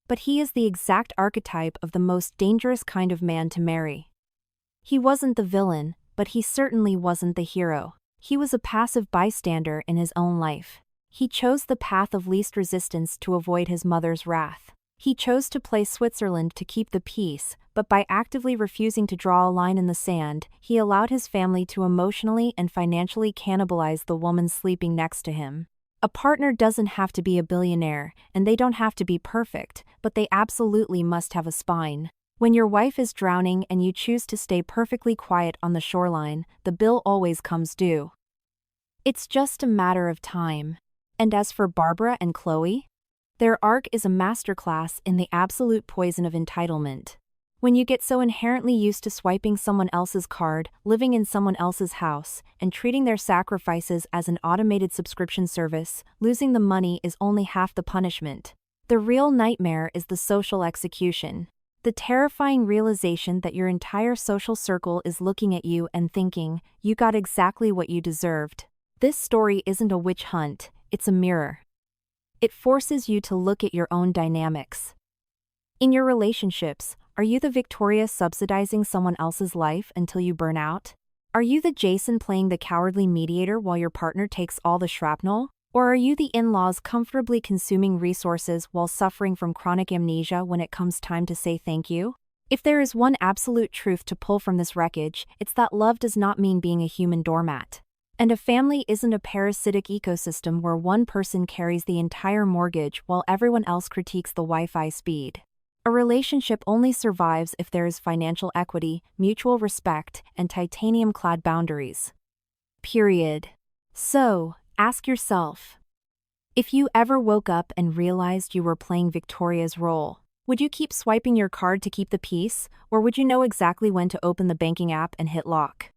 But he is the exact archetype of the most dangerous kind of man to marry. He wasn't the villain, but he certainly wasn't the hero. He was a passive bystander in his own life. He chose the path of least resistance to avoid his mother's wrath. He chose to play Switzerland to keep the peace, but by actively refusing to draw a line in the sand, he allowed his family to emotionally and financially cannibalize the woman sleeping next to him. A partner doesn't have to be a billionaire, and they don't have to be perfect, but they absolutely must have a spine. When your wife is drowning and you choose to stay perfectly quiet on the shoreline, the bill always comes due. It's just a matter of time. And as for Barbara and Chloe, their arc is a masterclass in the absolute poison of entitlement. When you get so inherently used to swiping someone else's card, living in someone else's house, and treating their sacrifices as an automated subscription service, losing the money is only half the punishment. The real nightmare is the social execution. The terrifying realization that your entire social circle is looking at you and thinking, you got exactly what you deserved. This story isn't a witch hunt, it's a mirror. It forces you to look at your own dynamics. In your relationships, are you the Victoria subsidizing someone else's life until you burn out? Are you the Jason playing the cowardly mediator while your partner takes all the shrapnel? Or are you the in-laws comfortably consuming resources while suffering from chronic amnesia when it comes time to say thank you? If there is one absolute truth to pull from this wreckage, it's that love does not mean being a human doormat. And a family isn't a parasitic ecosystem where one person carries the entire mortgage while everyone else critiques the Wi-Fi speed. A relationship only survives if there is financial equity, mutual respect, and titanium-clad boundaries. Period. So, ask yourself, if you ever woke up and realized you were playing Victoria's role, would you keep swiping your card to keep the peace, or would you know exactly when to open the banking app and hit lock?